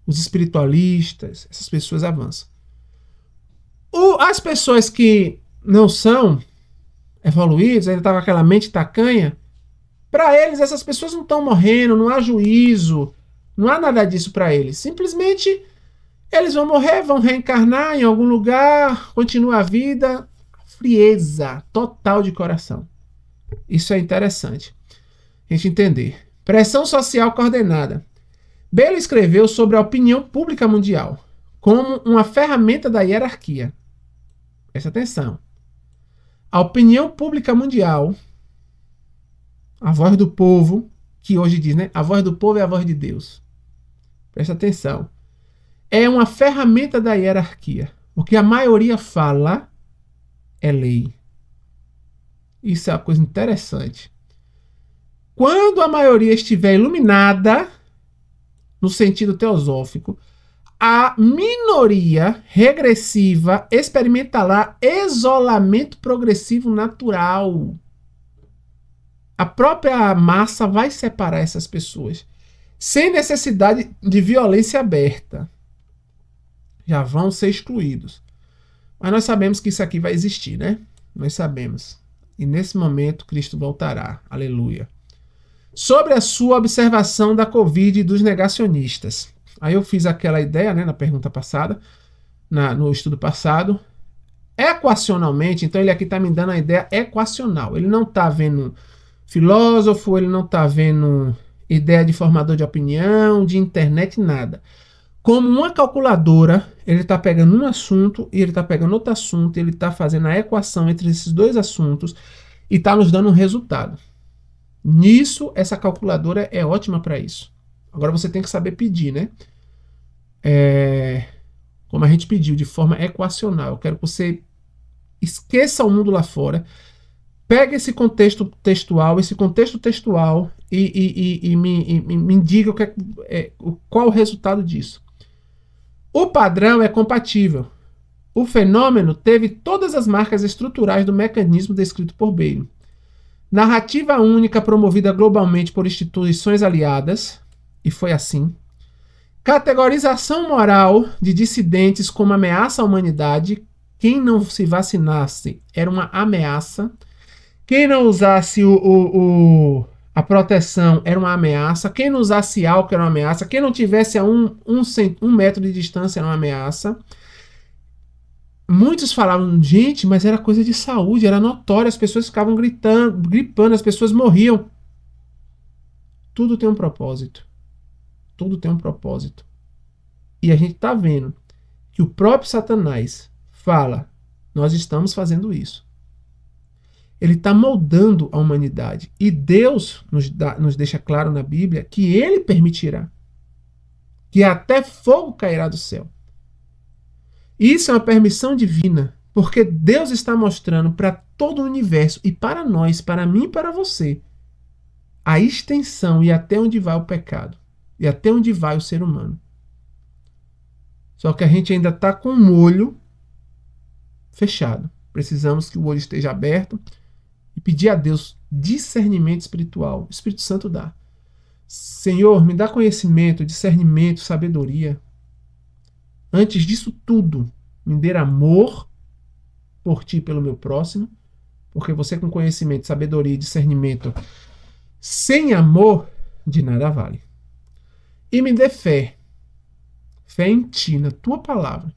Os espiritualistas, essas pessoas avançam. As pessoas que não são evoluídas, ainda estão com aquela mente tacanha, para eles essas pessoas não estão morrendo, não há juízo, não há nada disso para eles. Simplesmente eles vão morrer, vão reencarnar em algum lugar, continua a vida, frieza total de coração. Isso é interessante a gente entender. Pressão social coordenada. Bailey escreveu sobre a opinião pública mundial como uma ferramenta da hierarquia. Presta atenção. A opinião pública mundial, a voz do povo, que hoje diz, né? A voz do povo é a voz de Deus. Presta atenção. é uma ferramenta da hierarquia. O que a maioria fala é lei. Isso é uma coisa interessante. Quando a maioria estiver iluminada, no sentido teosófico, a minoria regressiva experimentará isolamento progressivo natural. A própria massa vai separar essas pessoas, sem necessidade de violência aberta. Já vão ser excluídos. Mas nós sabemos que isso aqui vai existir, né? Nós sabemos. E nesse momento Cristo voltará. Aleluia. Sobre a sua observação da Covid e dos negacionistas. Aí eu fiz aquela ideia, né, na pergunta passada, no estudo passado. Equacionalmente, então ele aqui está me dando a ideia equacional. Ele não está vendo filósofo, ele não está vendo ideia de formador de opinião, de internet, nada. Como uma calculadora, ele está pegando um assunto e ele está pegando outro assunto, e ele está fazendo a equação entre esses dois assuntos e está nos dando um resultado. Nisso, essa calculadora é ótima para isso. Agora você tem que saber pedir, né? Como a gente pediu, de forma equacional. Eu quero que você esqueça o mundo lá fora, pegue esse contexto textual e me diga qual o resultado disso. O padrão é compatível. O fenômeno teve todas as marcas estruturais do mecanismo descrito por Bailey. Narrativa única promovida globalmente por instituições aliadas, e foi assim. Categorização moral de dissidentes como ameaça à humanidade. Quem não se vacinasse era uma ameaça. Quem não usasse a proteção era uma ameaça. Quem não usasse álcool era uma ameaça. Quem não tivesse a um metro de distância era uma ameaça. Muitos falavam, gente, mas era coisa de saúde, era notório, as pessoas ficavam gripando, as pessoas morriam. Tudo tem um propósito. Tudo tem um propósito. E a gente está vendo que o próprio Satanás fala, nós estamos fazendo isso. Ele está moldando a humanidade. E Deus nos deixa claro na Bíblia que ele permitirá. Que até fogo cairá do céu. Isso é uma permissão divina. Porque Deus está mostrando para todo o universo e para nós, para mim e para você, a extensão e até onde vai o pecado. E até onde vai o ser humano. Só que a gente ainda está com o olho fechado. Precisamos que o olho esteja aberto e pedir a Deus discernimento espiritual. O Espírito Santo dá. Senhor, me dá conhecimento, discernimento, sabedoria. Antes disso tudo, me dê amor por ti e pelo meu próximo, porque você com conhecimento, sabedoria e discernimento sem amor, de nada vale. E me dê fé em ti, na tua palavra.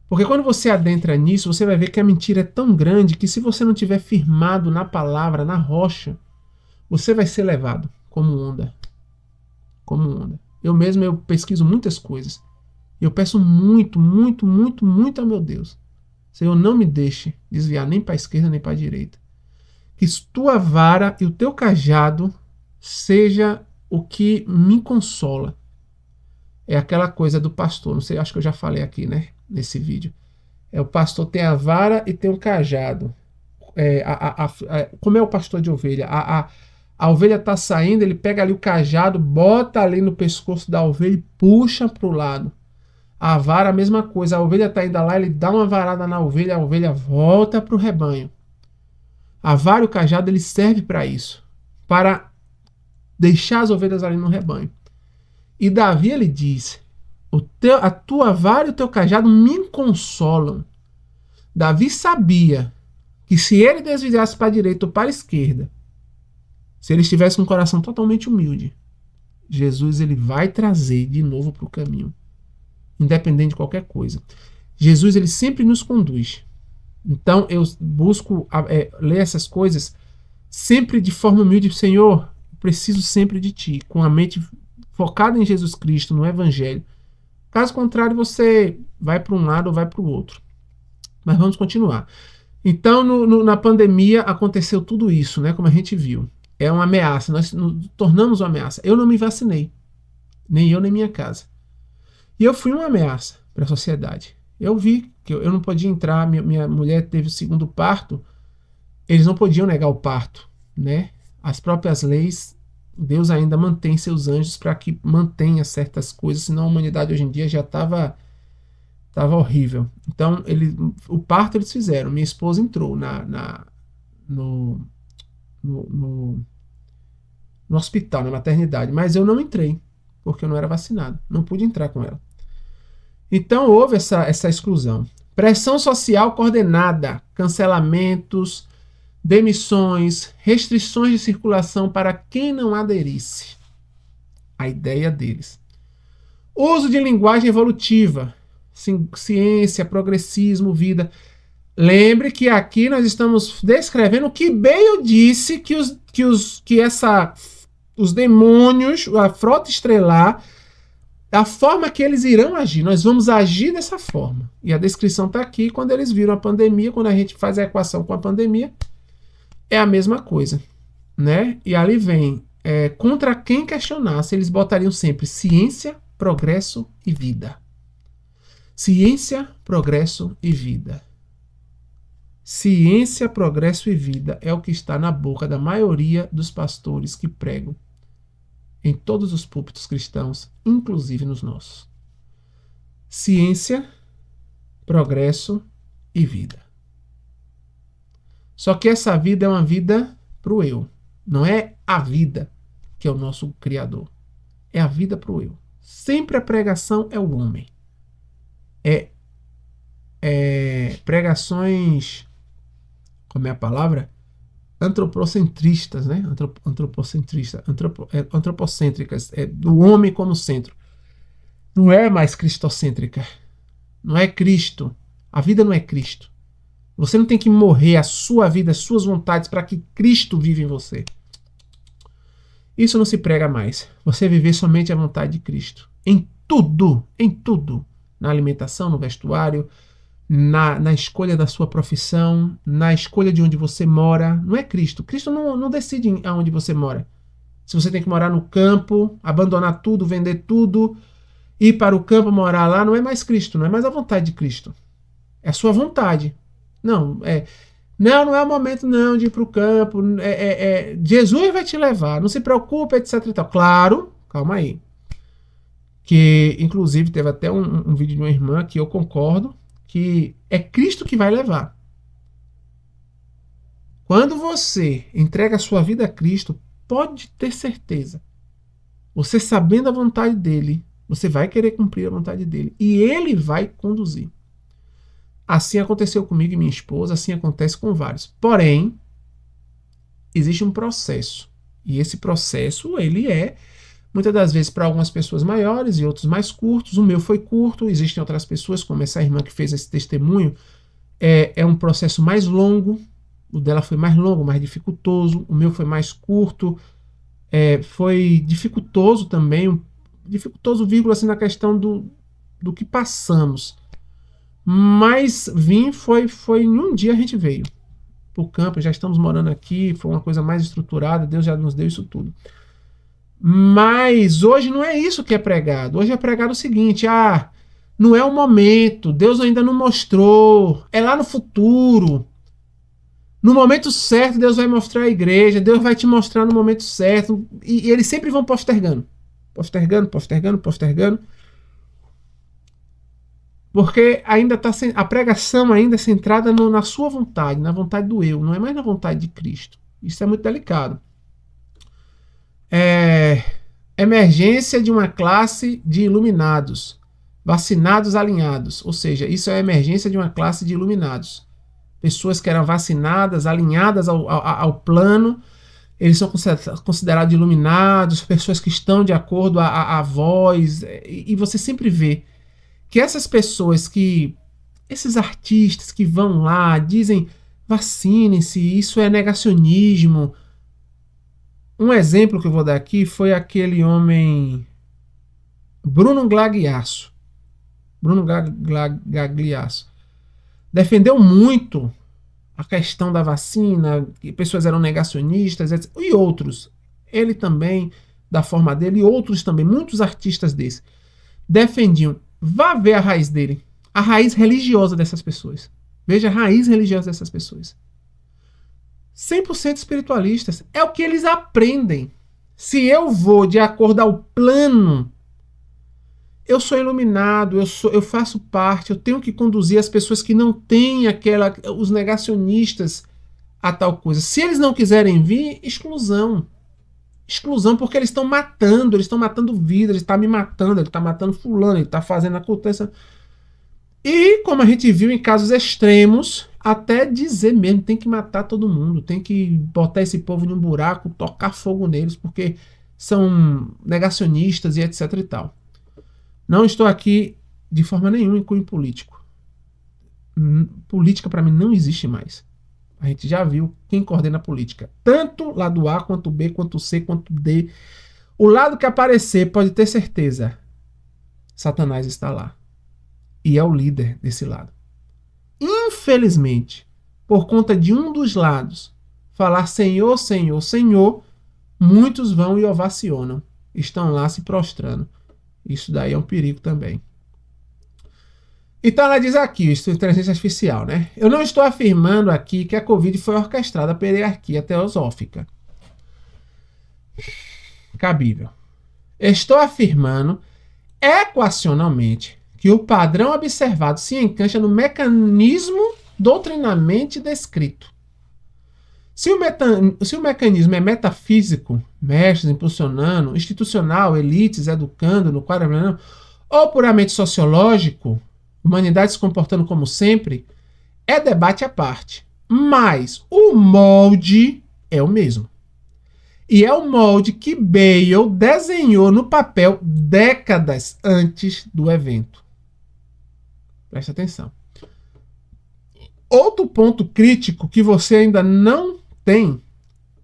Porque quando você adentra nisso, você vai ver que a mentira é tão grande que se você não estiver firmado na palavra, na rocha, você vai ser levado como onda. Como onda. Eu pesquiso muitas coisas. Eu peço muito, muito, muito, muito ao meu Deus. Senhor, não me deixe desviar nem para a esquerda nem para a direita. Que tua vara e o teu cajado seja o que me consola. É aquela coisa do pastor, não sei, acho que eu já falei aqui, né, nesse vídeo. O pastor tem a vara e tem o cajado. Como é o pastor de ovelha? A ovelha está saindo, ele pega ali o cajado, bota ali no pescoço da ovelha e puxa para o lado. A vara, a mesma coisa. A ovelha está indo lá, ele dá uma varada na ovelha, a ovelha volta para o rebanho. A vara e o cajado, ele serve para isso. Para deixar as ovelhas ali no rebanho. E Davi, ele diz, a tua vara e o teu cajado me consolam. Davi sabia que se ele desviasse para a direita ou para a esquerda, se ele estivesse com um coração totalmente humilde, Jesus ele vai trazer de novo para o caminho. Independente de qualquer coisa. Jesus ele sempre nos conduz. Então eu busco ler essas coisas sempre de forma humilde. Senhor, eu preciso sempre de ti, com a mente focada em Jesus Cristo, no Evangelho. Caso contrário, você vai para um lado ou vai para o outro. Mas vamos continuar. Então, na pandemia aconteceu tudo isso, né? Como a gente viu. É uma ameaça. Nós nos tornamos uma ameaça. Eu não me vacinei. Nem eu, nem minha casa. E eu fui uma ameaça para a sociedade. Eu vi que eu não podia entrar, minha mulher teve o segundo parto, eles não podiam negar o parto, né? As próprias leis, Deus ainda mantém seus anjos para que mantenha certas coisas, senão a humanidade hoje em dia já estava horrível. Então, o parto eles fizeram. Minha esposa entrou no, no, no, no hospital, na maternidade, mas eu não entrei, porque eu não era vacinado. Não pude entrar com ela. Então, houve essa exclusão. Pressão social coordenada, cancelamentos, demissões, restrições de circulação para quem não aderisse. A ideia deles. Uso de linguagem evolutiva, ciência, progressismo, vida. Lembre que aqui nós estamos descrevendo o que Bale disse que os demônios, a frota estelar, a forma que eles irão agir. Nós vamos agir dessa forma. E a descrição está aqui quando eles viram a pandemia, quando a gente faz a equação com a pandemia, é a mesma coisa, né? E ali vem, contra quem questionasse, eles botariam sempre ciência, progresso e vida. Ciência, progresso e vida. Ciência, progresso e vida é o que está na boca da maioria dos pastores que pregam em todos os púlpitos cristãos, inclusive nos nossos. Ciência, progresso e vida. Só que essa vida é uma vida para o eu. Não é a vida que é o nosso Criador. É a vida para o eu. Sempre a pregação é o homem. Pregações, como é a palavra? Antropocentristas, né? Antropocêntricas. É do homem como centro. Não é mais cristocêntrica. Não é Cristo. A vida não é Cristo. Você não tem que morrer a sua vida, as suas vontades, para que Cristo viva em você. Isso não se prega mais. Você viver somente a vontade de Cristo. Em tudo, em tudo. Na alimentação, no vestuário, na escolha da sua profissão, na escolha de onde você mora. Não é Cristo. Cristo não decide aonde você mora. Se você tem que morar no campo, abandonar tudo, vender tudo, ir para o campo, morar lá, não é mais Cristo, não é mais a vontade de Cristo. É a sua vontade. Não é o momento não de ir para o campo. Jesus vai te levar, não se preocupe, etc. E tal. Claro, calma aí. Que, inclusive, teve até um vídeo de uma irmã que eu concordo, que é Cristo que vai levar. Quando você entrega a sua vida a Cristo, pode ter certeza. Você sabendo a vontade dele, você vai querer cumprir a vontade dele. E ele vai conduzir. Assim aconteceu comigo e minha esposa, assim acontece com vários. Porém, existe um processo. E esse processo, ele muitas das vezes, para algumas pessoas maiores e outros mais curtos. O meu foi curto, existem outras pessoas, como essa irmã que fez esse testemunho, é um processo mais longo. O dela foi mais longo, mais dificultoso. O meu foi mais curto. Foi dificultoso também, dificultoso, vírgula, assim, na questão do que passamos. Mas foi em um dia a gente veio pro campo, já estamos morando aqui, foi uma coisa mais estruturada, Deus já nos deu isso tudo. Mas hoje não é isso que é pregado. Hoje é pregado o seguinte: não é o momento, Deus ainda não mostrou, é lá no futuro. No momento certo, Deus vai mostrar a igreja, Deus vai te mostrar no momento certo. E eles sempre vão postergando. Postergando. Porque ainda a pregação ainda é centrada na sua vontade, na vontade do eu, não é mais na vontade de Cristo. Isso é muito delicado. Emergência de uma classe de iluminados, vacinados alinhados. Ou seja, isso é a emergência de uma classe de iluminados. Pessoas que eram vacinadas, alinhadas ao plano, eles são considerados iluminados, pessoas que estão de acordo à voz. E você sempre vê que essas pessoas esses artistas que vão lá, dizem vacinem-se, isso é negacionismo. Um exemplo que eu vou dar aqui foi aquele homem Bruno Gagliasso. Defendeu muito a questão da vacina, que pessoas eram negacionistas, etc. E outros. Ele também, da forma dele, e outros também, muitos artistas desses, defendiam. vá ver a raiz dele. A raiz religiosa dessas pessoas. Veja a raiz religiosa dessas pessoas. 100% espiritualistas. É o que eles aprendem. Se eu vou de acordo ao plano, eu sou iluminado, eu faço parte, eu tenho que conduzir as pessoas que não têm os negacionistas a tal coisa. Se eles não quiserem vir, exclusão. Exclusão porque eles estão matando vida, ele está me matando, ele está matando fulano, ele está fazendo acontece. E como a gente viu em casos extremos, até dizer mesmo, tem que matar todo mundo, tem que botar esse povo num buraco, tocar fogo neles, porque são negacionistas e etc e tal. Não estou aqui de forma nenhuma em cunho político. Política para mim não existe mais. A gente já viu quem coordena a política. Tanto lado A, quanto B, quanto C, quanto D. O lado que aparecer, pode ter certeza, Satanás está lá. E é o líder desse lado. Infelizmente, por conta de um dos lados falar Senhor, Senhor, Senhor, muitos vão e ovacionam. Estão lá se prostrando. Isso daí é um perigo também. Então ela diz aqui, isso é inteligência artificial, né? Eu não estou afirmando aqui que a Covid foi orquestrada pela hierarquia teosófica. Cabível. Estou afirmando equacionalmente que o padrão observado se encaixa no mecanismo doutrinamente descrito. Se o mecanismo é metafísico, mestres impulsionando, institucional, elites educando no quadro, ou puramente sociológico, humanidade se comportando como sempre, é debate à parte. Mas o molde é o mesmo. E é o molde que Bale desenhou no papel décadas antes do evento. Presta atenção. Outro ponto crítico que você ainda não tem,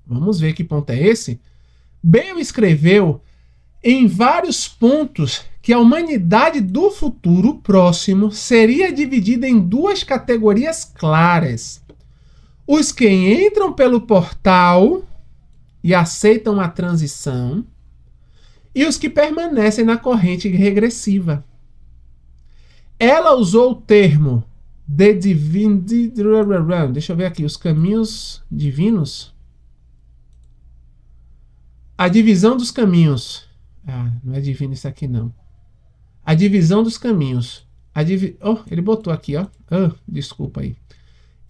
vamos ver que ponto é esse. Bale escreveu em vários pontos que a humanidade do futuro próximo seria dividida em duas categorias claras. Os que entram pelo portal e aceitam a transição, e os que permanecem na corrente regressiva. Ela usou o termo The Divinity. Deixa eu ver aqui, os caminhos divinos. A divisão dos caminhos. Não é divino isso aqui não. A divisão dos caminhos. Ele botou aqui, ó. Desculpa aí.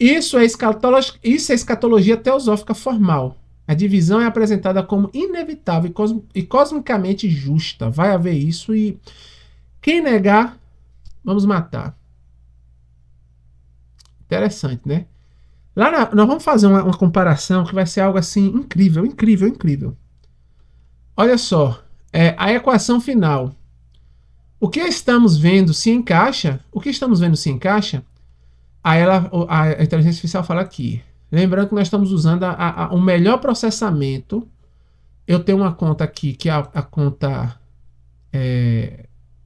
Isso é escatologia teosófica formal. A divisão é apresentada como inevitável e cosmicamente justa. Vai haver isso e quem negar, vamos matar. Interessante, né? Nós vamos fazer uma comparação que vai ser algo assim incrível, incrível, incrível. Olha só, a equação final. O que estamos vendo se encaixa? O que estamos vendo se encaixa? A inteligência artificial fala aqui. Lembrando que nós estamos usando o melhor processamento. Eu tenho uma conta aqui, que é a conta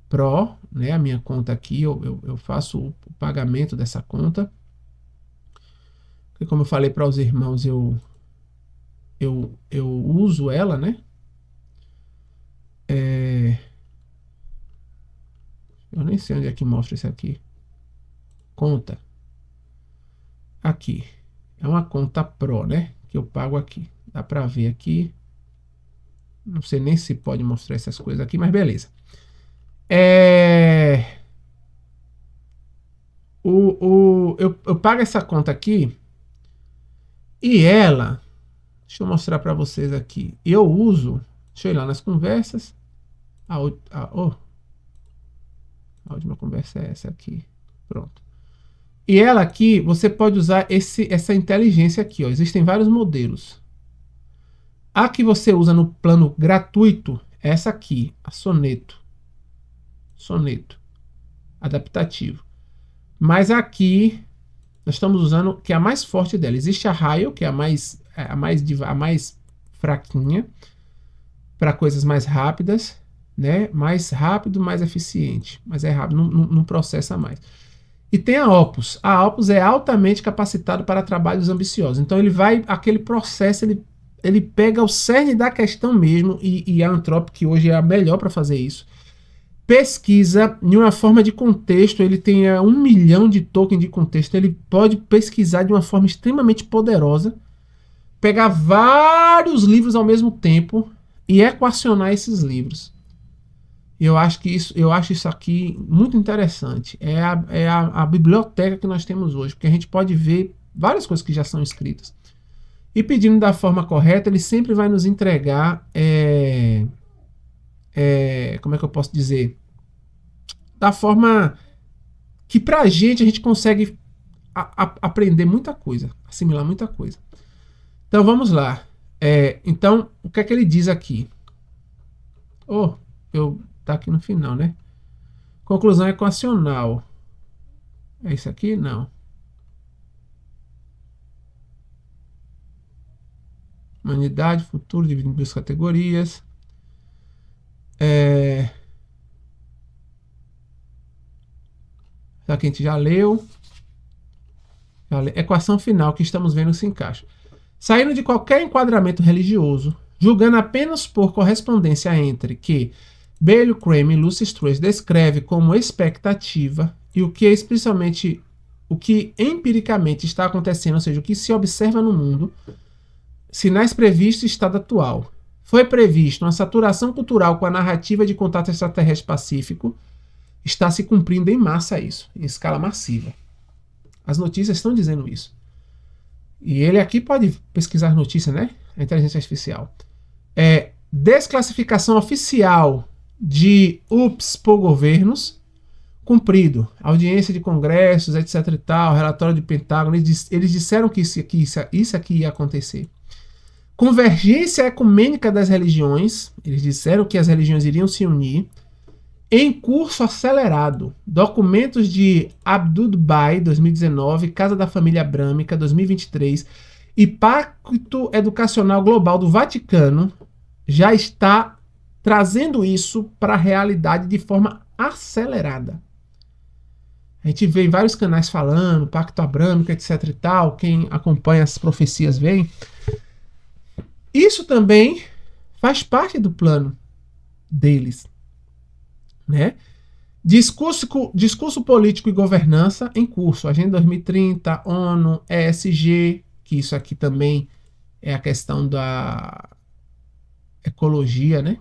Pro, né? A minha conta aqui, eu faço o pagamento dessa conta. Porque como eu falei para os irmãos, eu uso ela, né? Eu nem sei onde é que mostra isso aqui. Conta. Aqui. É uma conta Pro, né? Que eu pago aqui. Dá pra ver aqui. Não sei nem se pode mostrar essas coisas aqui, mas beleza. Eu pago essa conta aqui. E ela... Deixa eu mostrar pra vocês aqui. Eu uso... Deixa eu ir lá nas conversas. A última conversa é essa aqui. Pronto. E ela aqui, você pode usar essa inteligência aqui. Ó. Existem vários modelos. A que você usa no plano gratuito é essa aqui, a Soneto. Soneto. Adaptativo. Mas aqui, nós estamos usando, que é a mais forte dela. Existe a Raio, que é a mais fraquinha, para coisas mais rápidas, né? Mais rápido, mais eficiente. Mas é rápido, não processa mais. E tem a Opus. A Opus é altamente capacitado para trabalhos ambiciosos. Então ele vai, aquele processo, ele pega o cerne da questão mesmo, e a Anthropic, que hoje é a melhor para fazer isso, pesquisa em uma forma de contexto, ele tem 1 milhão de tokens de contexto, ele pode pesquisar de uma forma extremamente poderosa, pegar vários livros ao mesmo tempo e equacionar esses livros. Eu acho isso aqui muito interessante. É a biblioteca que nós temos hoje, porque a gente pode ver várias coisas que já são escritas. E pedindo da forma correta, ele sempre vai nos entregar, como é que eu posso dizer? Da forma que pra gente a gente consegue aprender muita coisa, assimilar muita coisa. Então vamos lá. Então, o que é que ele diz aqui? Tá aqui no final, né? Conclusão equacional. É isso aqui? Não. Humanidade, futuro, dividido em 2 categorias. Isso aqui a gente já leu. Equação final que estamos vendo se encaixa. Saindo de qualquer enquadramento religioso, julgando apenas por correspondência entre que Bailey, Crane e Lucy Strauss descreve como expectativa e o que empiricamente está acontecendo, ou seja, o que se observa no mundo, sinais previstos e estado atual. Foi previsto uma saturação cultural com a narrativa de contato extraterrestre pacífico. Está se cumprindo em massa isso, em escala massiva. As notícias estão dizendo isso. E ele aqui pode pesquisar notícias, né? A inteligência artificial. Desclassificação oficial de UPS por governos, cumprido. Audiência de congressos, etc e tal, relatório de Pentágono, eles disseram que isso aqui ia acontecer. Convergência ecumênica das religiões, eles disseram que as religiões iriam se unir. Em curso acelerado, documentos de Abdu'l-Baha 2019, Casa da Família Abrâmica 2023 e Pacto Educacional Global do Vaticano já está trazendo isso para a realidade de forma acelerada. A gente vê em vários canais falando, Pacto Abrâmico, etc e tal, quem acompanha as profecias vê. Isso também faz parte do plano deles. Né? Discurso político e governança em curso. Agenda 2030, ONU, ESG, que isso aqui também é a questão da ecologia, né?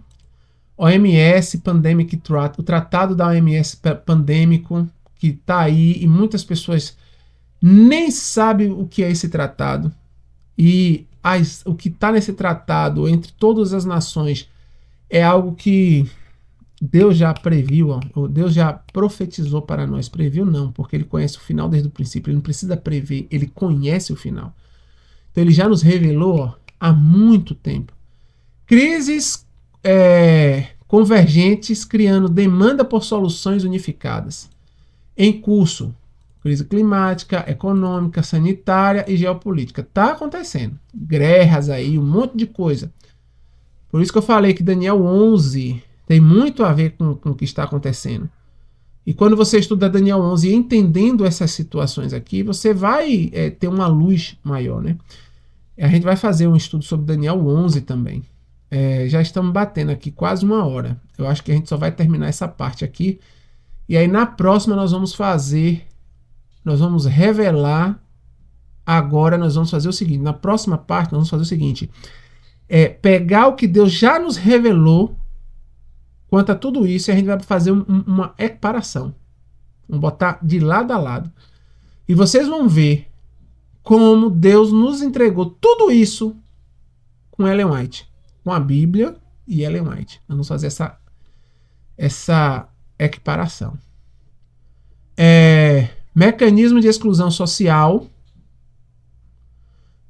OMS, Pandemic Tract, o tratado da OMS pandêmico, que está aí e muitas pessoas nem sabem o que é esse tratado. E o que está nesse tratado entre todas as nações é algo que Deus já previu, Deus já profetizou para nós. Previu não, porque ele conhece o final desde o princípio. Ele não precisa prever, ele conhece o final. Então ele já nos revelou há muito tempo. Crises convergentes criando demanda por soluções unificadas. Em curso, crise climática, econômica, sanitária e geopolítica. Está acontecendo. Guerras aí, um monte de coisa. Por isso que eu falei que Daniel 11... tem muito a ver com o que está acontecendo. E quando você estuda Daniel 11 e entendendo essas situações aqui, você vai ter uma luz maior, né? A gente vai fazer um estudo sobre Daniel 11 também. Já estamos batendo aqui quase 1 hora. Eu acho que a gente só vai terminar essa parte aqui. E aí na próxima nós vamos revelar. Agora nós vamos fazer o seguinte. Na próxima parte nós vamos fazer o seguinte. Pegar o que Deus já nos revelou quanto a tudo isso, a gente vai fazer uma equiparação. Vamos botar de lado a lado. E vocês vão ver como Deus nos entregou tudo isso com Ellen White. Com a Bíblia e Ellen White. Nós vamos fazer essa equiparação. Mecanismo de exclusão social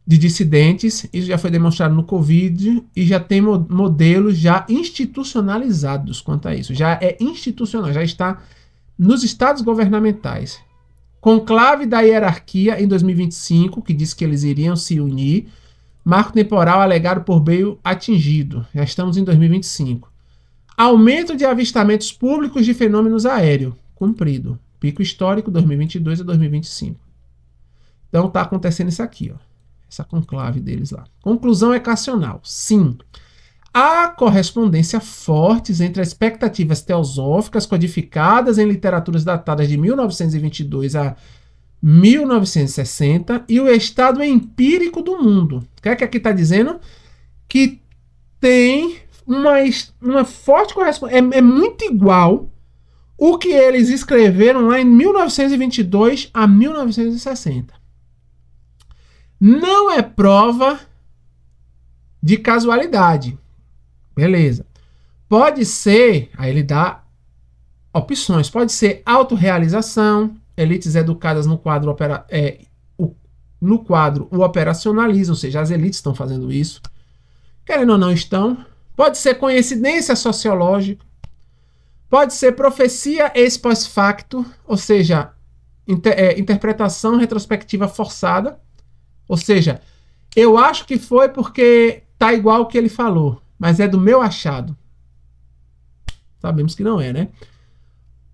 de dissidentes, isso já foi demonstrado no Covid e já tem modelos já institucionalizados quanto a isso. Já é institucional, já está nos estados governamentais. Conclave da hierarquia em 2025, que diz que eles iriam se unir. Marco temporal alegado por Bailey atingido. Já estamos em 2025. Aumento de avistamentos públicos de fenômenos aéreos. Cumprido. Pico histórico 2022 a 2025. Então está acontecendo isso aqui, ó. Essa conclave deles lá. Conclusão equacional. Sim. há correspondência fortes entre as expectativas teosóficas codificadas em literaturas datadas de 1922 a 1960 e o estado empírico do mundo. O que é que aqui está dizendo? Que tem uma forte correspondência. É muito igual o que eles escreveram lá em 1922 a 1960. Não é prova de casualidade. Beleza. Pode ser, aí ele dá opções, pode ser autorrealização, elites educadas no quadro o operacionalismo, ou seja, as elites estão fazendo isso. Querendo ou não estão. Pode ser coincidência sociológica. Pode ser profecia ex post facto, ou seja, interpretação retrospectiva forçada. Ou seja, eu acho que foi porque tá igual o que ele falou, mas é do meu achado. Sabemos que não é, né?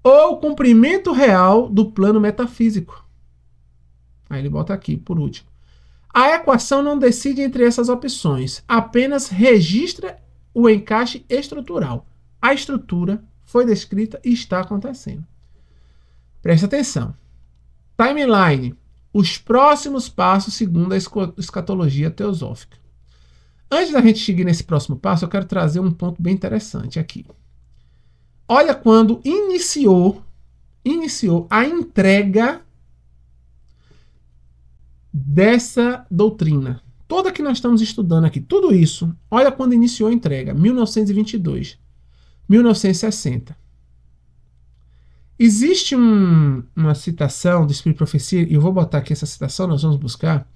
Ou cumprimento real do plano metafísico. Aí ele bota aqui, por último. A equação não decide entre essas opções, apenas registra o encaixe estrutural. A estrutura foi descrita e está acontecendo. Presta atenção. Timeline. Os próximos passos segundo a escatologia teosófica. Antes da gente seguir nesse próximo passo, eu quero trazer um ponto bem interessante aqui. Olha quando iniciou a entrega dessa doutrina. Toda que nós estamos estudando aqui, tudo isso, olha quando iniciou a entrega, 1922, 1960. Existe uma citação do Espírito e Profecia, e eu vou botar aqui essa citação, nós vamos buscar,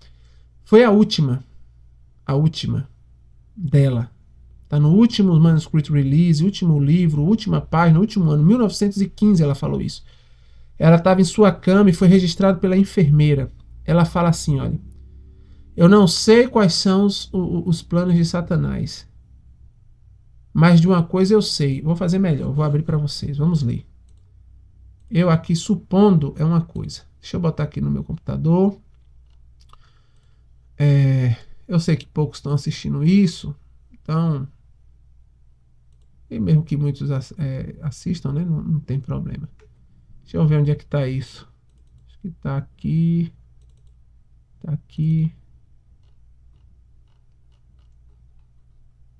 foi a última dela. Está no último manuscript release, último livro, última página, último ano, 1915 ela falou isso. Ela estava em sua cama e foi registrado pela enfermeira. Ela fala assim, olha, eu não sei quais são os planos de Satanás, mas de uma coisa eu sei. Vou fazer melhor, vou abrir para vocês, vamos ler. Eu aqui supondo é uma coisa. Deixa eu botar aqui no meu computador. Eu sei que poucos estão assistindo isso, então, e mesmo que muitos assistam, né, não tem problema. Deixa eu ver onde é que está isso. Acho que está aqui. Está aqui.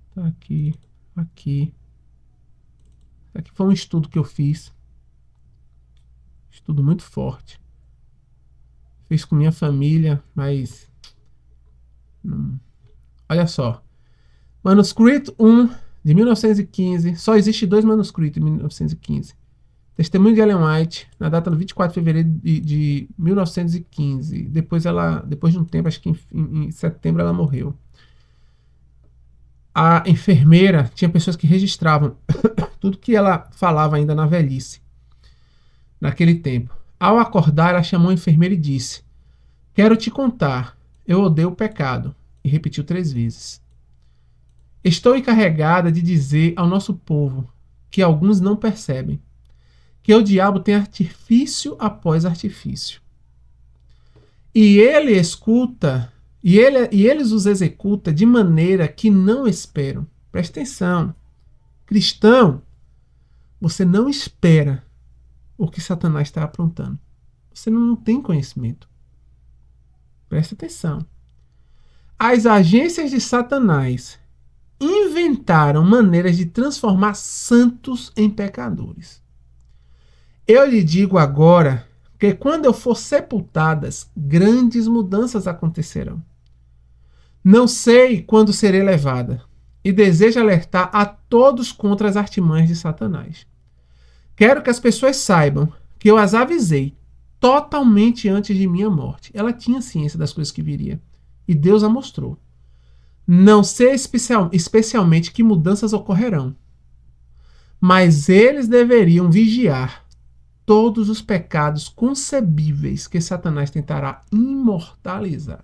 Está aqui. Aqui. Isso aqui foi um estudo que eu fiz. Estudo muito forte. Fiz com minha família, mas... Olha só. Manuscrito 1 de 1915. Só existe 2 manuscritos de 1915. Testemunho de Ellen White, na data do 24 de fevereiro de 1915. Depois de um tempo, acho que em setembro ela morreu. A enfermeira, tinha pessoas que registravam tudo que ela falava ainda na velhice, naquele tempo. Ao acordar, ela chamou a enfermeira e disse: quero te contar, eu odeio o pecado. E repetiu 3 vezes. Estou encarregada de dizer ao nosso povo que alguns não percebem que o diabo tem artifício após artifício. E ele escuta, e eles os executa de maneira que não esperam. Presta atenção. Cristão, você não espera o que Satanás está aprontando. Você não tem conhecimento. Presta atenção. As agências de Satanás inventaram maneiras de transformar santos em pecadores. Eu lhe digo agora que quando eu for sepultadas, grandes mudanças acontecerão. Não sei quando serei levada, e desejo alertar a todos contra as artimanhas de Satanás. Quero que as pessoas saibam que eu as avisei totalmente antes de minha morte. Ela tinha ciência das coisas que viria, e Deus a mostrou. Não sei especialmente que mudanças ocorrerão, mas eles deveriam vigiar todos os pecados concebíveis que Satanás tentará imortalizar.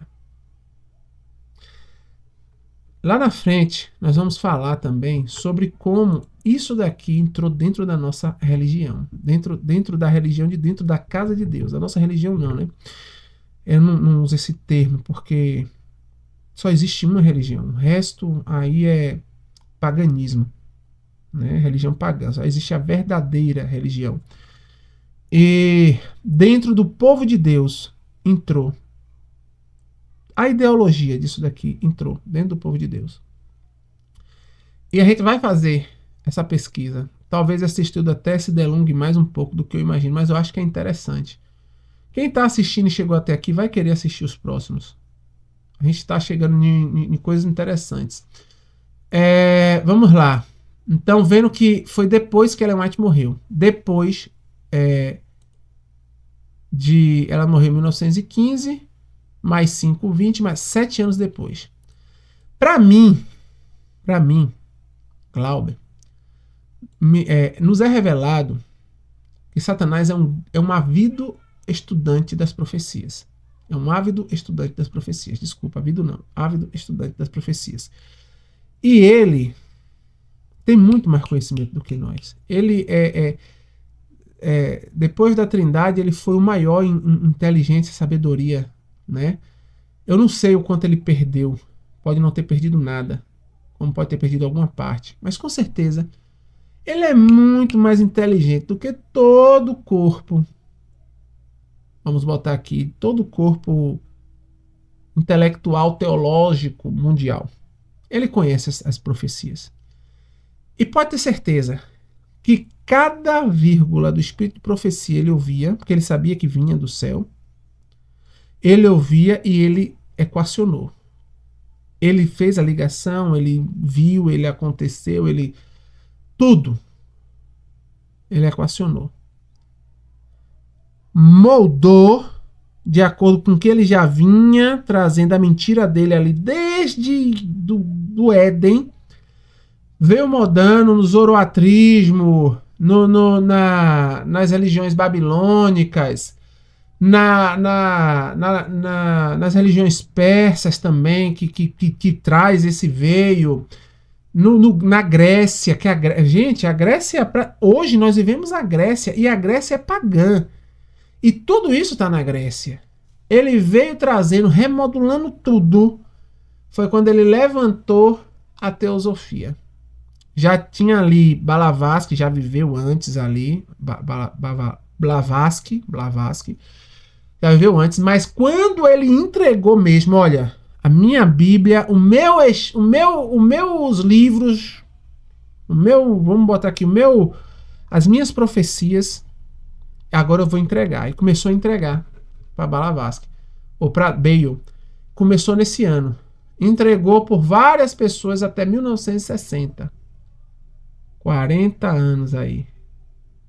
Lá na frente, nós vamos falar também sobre como isso daqui entrou dentro da nossa religião, dentro da religião de dentro da casa de Deus. A nossa religião não, né? Eu não uso esse termo porque só existe uma religião. O resto aí paganismo, né? Religião pagã. Só existe a verdadeira religião. E dentro do povo de Deus entrou a ideologia disso daqui, entrou dentro do povo de Deus. E a gente vai fazer essa pesquisa. Talvez esse estudo até se delongue mais um pouco do que eu imagino, mas eu acho que é interessante. Quem está assistindo e chegou até aqui vai querer assistir os próximos. A gente está chegando em coisas interessantes. Vamos lá. Então, vendo que foi depois que Ellen White morreu. Depois ela morreu em 1915, mais 5, 20, mais 7 anos depois. Para mim, Glauber, nos é revelado que Satanás é um ávido estudante das profecias. É um ávido estudante das profecias. Desculpa, ávido não. Ávido estudante das profecias. E ele tem muito mais conhecimento do que nós. Ele depois da Trindade, ele foi o maior em inteligência e sabedoria, né? Eu não sei o quanto ele perdeu. Pode não ter perdido nada, como pode ter perdido alguma parte. Mas com certeza, ele é muito mais inteligente do que todo o corpo. Vamos botar aqui, todo o corpo intelectual, teológico, mundial. Ele conhece as profecias. E pode ter certeza que cada vírgula do espírito de profecia ele ouvia, porque ele sabia que vinha do céu. Ele ouvia e ele equacionou. Ele fez a ligação, ele viu, ele aconteceu, ele... Tudo. Ele equacionou. Moldou de acordo com o que ele já vinha trazendo a mentira dele ali desde do Éden. Veio moldando no zoroatrismo, nas religiões babilônicas, nas religiões persas também, que traz esse veio, na Grécia, gente, a Grécia, hoje nós vivemos a Grécia, e a Grécia é pagã, e tudo isso está na Grécia. Ele veio trazendo, remodulando tudo, foi quando ele levantou a teosofia. Já tinha ali Blavatsky, já viveu antes ali, Blavatsky, já viveu antes, mas quando ele entregou mesmo, olha, a minha Bíblia, os meus livros, vamos botar aqui, as minhas profecias, agora eu vou entregar. E começou a entregar para Blavatsky, ou para Bale. Começou nesse ano. Entregou por várias pessoas até 1960. 40 anos aí.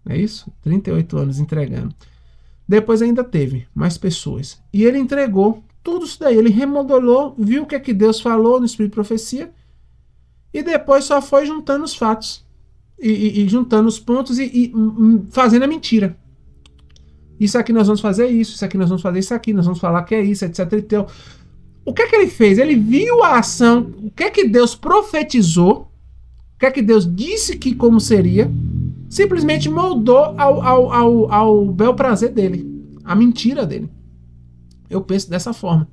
É isso? 38 anos entregando. Depois ainda teve mais pessoas. E ele entregou tudo isso daí. Ele remodelou, viu o que é que Deus falou no Espírito de Profecia. E depois só foi juntando os fatos. E juntando os pontos e fazendo a mentira. Isso aqui nós vamos fazer isso aqui nós vamos fazer isso aqui, nós vamos falar que é isso, etc. Então, o que é que ele fez? Ele viu a ação, o que é que Deus profetizou, o que é que Deus disse que como seria, simplesmente moldou ao bel prazer dele, a mentira dele. Eu penso dessa forma,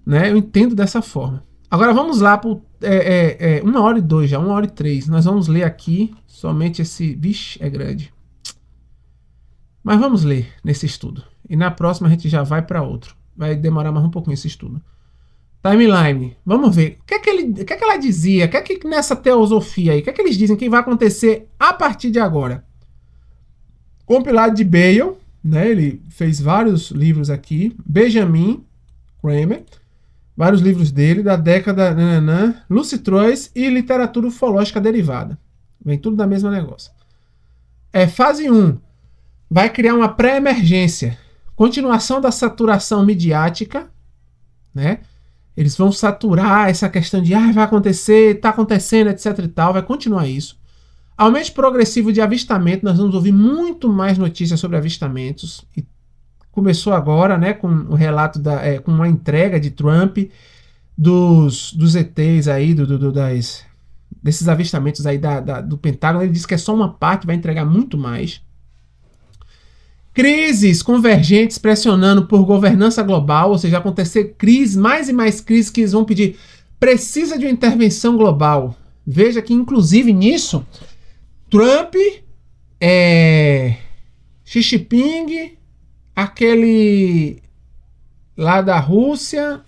né? Eu entendo dessa forma. Agora vamos lá para 1h02 já, 1h03. Nós vamos ler aqui somente esse... Vixe, é grande. Mas vamos ler nesse estudo. E na próxima a gente já vai para outro. Vai demorar mais um pouquinho esse estudo. Timeline. Vamos ver. O que é que ela dizia? O que é que nessa teosofia aí? O que é que eles dizem que vai acontecer a partir de agora? Compilado de Bale, né? Ele fez vários livros aqui. Benjamin Kramer. Vários livros dele, da década... Lucy Troyes e literatura ufológica derivada. Vem tudo da mesma negócio. Fase 1. Vai criar uma pré-emergência. Continuação da saturação midiática, né? Eles vão saturar essa questão de vai acontecer, está acontecendo, etc e tal. Vai continuar isso. Aumento progressivo de avistamento. Nós vamos ouvir muito mais notícias sobre avistamentos. E começou agora, né, com o relato com uma entrega de Trump dos ETs aí, desses avistamentos aí do Pentágono. Ele disse que é só uma parte, vai entregar muito mais. Crises convergentes pressionando por governança global, ou seja, acontecer crises, mais e mais crises que eles vão pedir. Precisa de uma intervenção global. Veja que, inclusive, nisso, Trump, Xi Jinping, aquele lá da Rússia,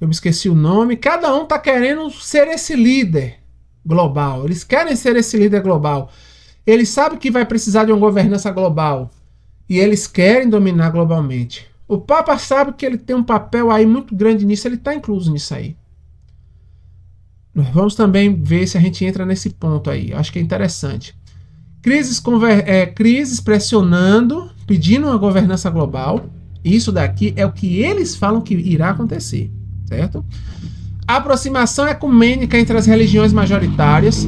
eu me esqueci o nome, cada um tá querendo ser esse líder global. Eles querem ser esse líder global. Eles sabem que vai precisar de uma governança global. E eles querem dominar globalmente. O Papa sabe que ele tem um papel aí muito grande nisso, ele está incluso nisso aí. Nós vamos também ver se a gente entra nesse ponto aí. Acho que é interessante. Crises pressionando, pedindo uma governança global. Isso daqui é o que eles falam que irá acontecer, certo? Aproximação ecumênica entre as religiões majoritárias.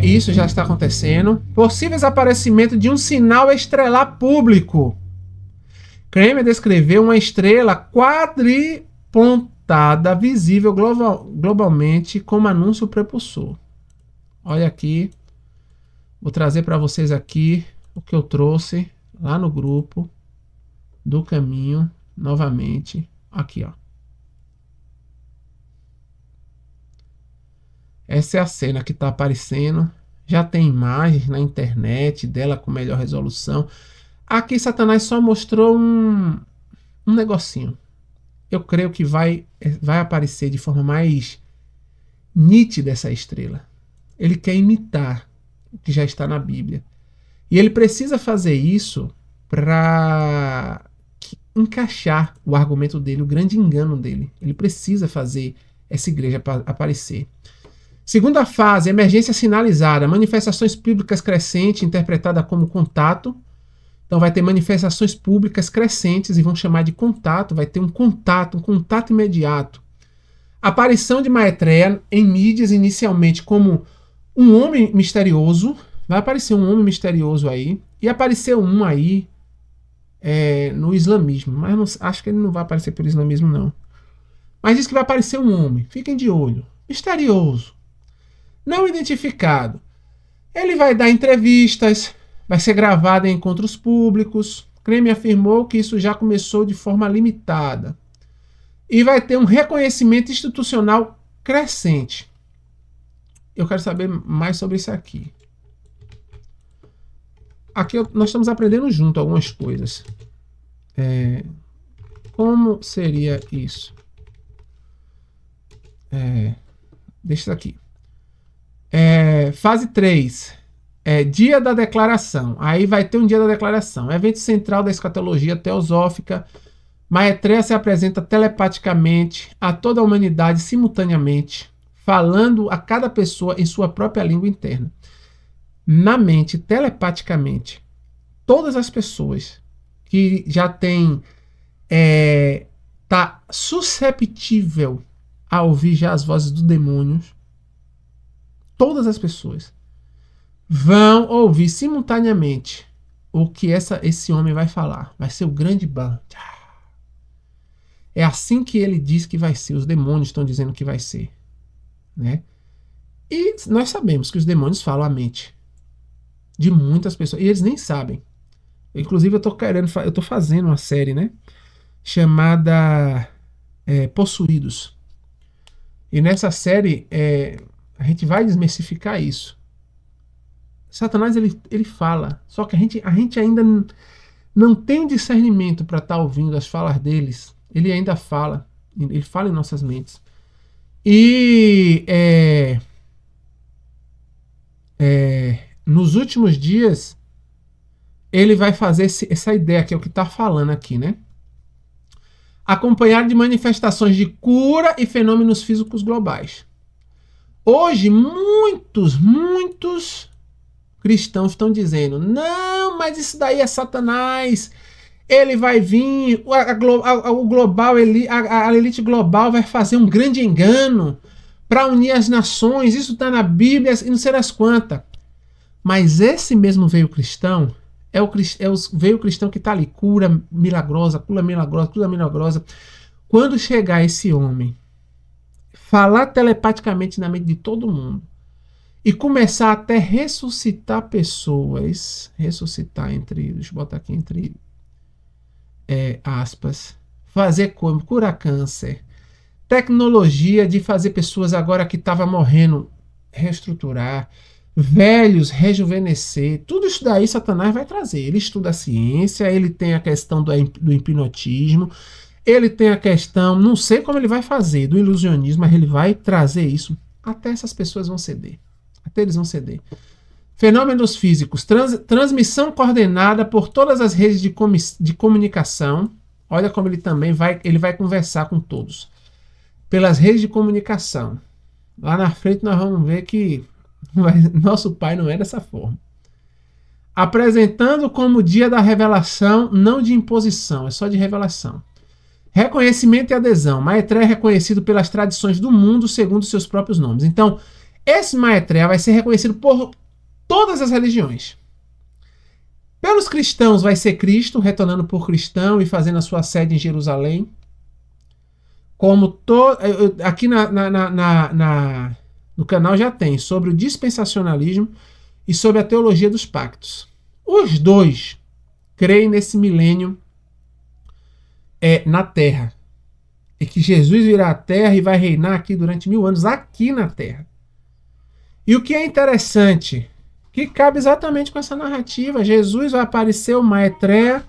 Isso já está acontecendo. Possíveis aparecimento de um sinal estrelar público. Kramer descreveu uma estrela quadripontada visível globalmente como anúncio prepulsor. Olha aqui. Vou trazer para vocês aqui o que eu trouxe lá no grupo do caminho novamente. Aqui, ó. Essa é a cena que está aparecendo. Já tem imagens na internet dela com melhor resolução. Aqui Satanás só mostrou um negocinho. Eu creio que vai aparecer de forma mais nítida essa estrela. Ele quer imitar o que já está na Bíblia. E ele precisa fazer isso para encaixar o argumento dele, o grande engano dele. Ele precisa fazer essa igreja aparecer. Segunda fase, emergência sinalizada, manifestações públicas crescentes, interpretada como contato. Então vai ter manifestações públicas crescentes e vão chamar de contato, vai ter um contato imediato. Aparição de Maitreya em mídias inicialmente como um homem misterioso, vai aparecer um homem misterioso aí, e apareceu um aí no islamismo, mas não, acho que ele não vai aparecer pelo islamismo não. Mas diz que vai aparecer um homem, fiquem de olho, misterioso. Não identificado. Ele vai dar entrevistas, vai ser gravado em encontros públicos. Kramer afirmou que isso já começou de forma limitada. E vai ter um reconhecimento institucional crescente. Eu quero saber mais sobre isso aqui. Aqui nós estamos aprendendo junto algumas coisas. Como seria isso? Deixa isso aqui. Fase 3. Dia da declaração. Aí vai ter um dia da declaração. Evento central da escatologia teosófica. Maitreya se apresenta telepaticamente a toda a humanidade simultaneamente, falando a cada pessoa em sua própria língua interna. Na mente, telepaticamente, todas as pessoas que já têm tá susceptível a ouvir já as vozes dos demônios, todas as pessoas vão ouvir simultaneamente o que esse homem vai falar. Vai ser o grande ban. É assim que ele diz que vai ser. Os demônios estão dizendo que vai ser, né? E nós sabemos que os demônios falam a mente de muitas pessoas. E eles nem sabem. Inclusive eu tô fazendo uma série, né? Chamada Possuídos. E nessa série a gente vai desmistificar isso. Satanás ele fala, só que a gente ainda não tem um discernimento para estar ouvindo as falas deles. Ele ainda fala, ele fala em nossas mentes. E nos últimos dias ele vai fazer essa ideia que é o que está falando aqui, né? Acompanhado de manifestações de cura e fenômenos físicos globais. Hoje muitos cristãos estão dizendo: não, mas isso daí é Satanás. Ele vai vir, o global, a elite global vai fazer um grande engano para unir as nações. Isso está na Bíblia e não sei das quantas. Mas esse mesmo veio cristão é o veio cristão que está ali, cura milagrosa, cura milagrosa, cura milagrosa. Quando chegar esse homem, falar telepaticamente na mente de todo mundo e começar até ressuscitar pessoas, deixa eu botar aqui entre aspas, fazer como curar câncer, tecnologia de fazer pessoas agora que estavam morrendo reestruturar, velhos rejuvenescer, tudo isso daí Satanás vai trazer. Ele estuda a ciência, ele tem a questão do hipnotismo, ele tem a questão, não sei como ele vai fazer, do ilusionismo, mas ele vai trazer isso. Até essas pessoas vão ceder. Até eles vão ceder. Fenômenos físicos. Transmissão coordenada por todas as redes de comunicação. Olha como ele também vai conversar com todos. Pelas redes de comunicação. Lá na frente nós vamos ver que nosso pai não é dessa forma. Apresentando como dia da revelação, não de imposição, é só de revelação. Reconhecimento e adesão. Maitreya é reconhecido pelas tradições do mundo segundo seus próprios nomes. Então, esse Maitreya vai ser reconhecido por todas as religiões. Pelos cristãos vai ser Cristo, retornando por cristão e fazendo a sua sede em Jerusalém. Como aqui no canal já tem sobre o dispensacionalismo e sobre a teologia dos pactos. Os dois creem nesse milênio na Terra. E que Jesus virá à Terra e vai reinar aqui durante 1000 anos, aqui na Terra. E o que é interessante, que cabe exatamente com essa narrativa, Jesus vai aparecer o Maitreya,